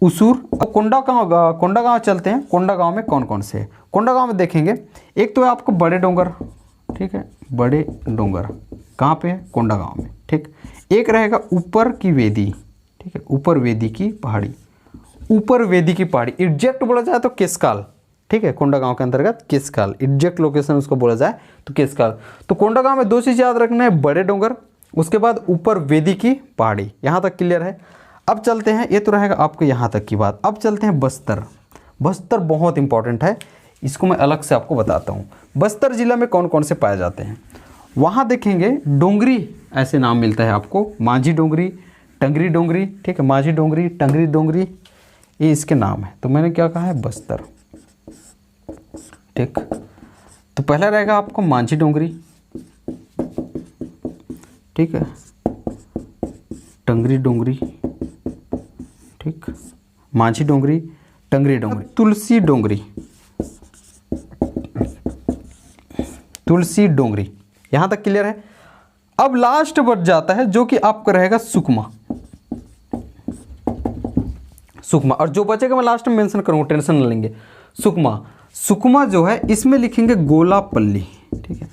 उसूर। अब कोंडागांव चलते हैं। कोंडागांव में कौन कौन से है? कोंडागांव में देखेंगे, एक तो है आपको बड़े डोंगर, ठीक है, बड़े डोंगर कहाँ पे है? कोंडागांव में, ठीक। एक रहेगा ऊपर की वेदी, ठीक है, ऊपर वेदी की पहाड़ी, ऊपर वेदी की पहाड़ी। एग्जैक्ट बोला जाए तो केसकाल, ठीक है, कोंडागांव के अंतर्गत केसकाल, एग्जैक्ट लोकेशन उसको बोला जाए तो केसकाल। तो कोंडागांव में 2 चीज़ याद रखना है, बड़े डोंगर, उसके बाद ऊपर वेदी की पहाड़ी। यहाँ तक क्लियर है? अब चलते हैं, ये तो रहेगा आपको यहाँ तक की बात। अब चलते हैं बस्तर। बस्तर बहुत इंपॉर्टेंट है, इसको मैं अलग से आपको बताता हूँ। बस्तर जिला में कौन कौन से पाए जाते हैं? वहाँ देखेंगे डोंगरी, ऐसे नाम मिलता है आपको, मांझी डोंगरी, टंगरी डोंगरी, ठीक है, मांझी डोंगरी, टंगरी डोंगरी, ये इसके नाम है। तो मैंने क्या कहा है? बस्तर, ठीक। तो पहला रहेगा आपको मांझी डोंगरी, ठीक है, टंगरी डोंगरी, ठीक, मांझी डोंगरी, टंगरी डोंगरी, तुलसी डोंगरी, तुलसी डोंगरी। यहां तक क्लियर है? अब लास्ट बच जाता है जो कि आपका रहेगा सुकमा, सुकमा। और जो बचेगा मैं लास्ट में मेंशन करूंगा, टेंशन न लेंगे। सुकमा, सुकमा जो है इसमें लिखेंगे गोलापल्ली, ठीक है,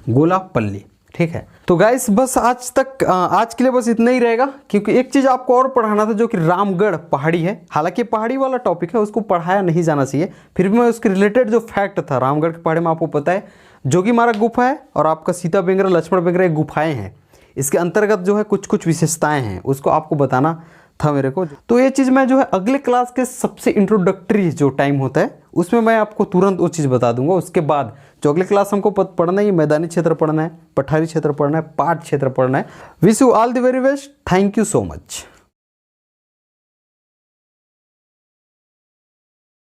गोलापल्ली, ठीक है। तो गाइस बस आज के लिए बस इतना ही रहेगा, क्योंकि एक चीज़ आपको और पढ़ाना था जो कि रामगढ़ पहाड़ी है। हालांकि पहाड़ी वाला टॉपिक है, उसको पढ़ाया नहीं जाना चाहिए, फिर भी मैं उसके रिलेटेड जो फैक्ट था रामगढ़ के पहाड़ी में, आपको पता है जोगीमारा गुफा है और आपका सीता बेंगरा, लक्ष्मण बेंगरा गुफाएं हैं, इसके अंतर्गत जो है कुछ कुछ विशेषताएं हैं, उसको आपको बताना था मेरे को। तो ये चीज़ मैं जो है अगले क्लास के सबसे इंट्रोडक्टरी जो टाइम होता है उसमें मैं आपको तुरंत वो चीज़ बता दूंगा। उसके बाद जो अगले क्लास हमको पढ़ना है, मैदानी क्षेत्र पढ़ना है, पठारी क्षेत्र पढ़ना है, पाठ क्षेत्र पढ़ना है। Wish you all the very best. Thank you so much.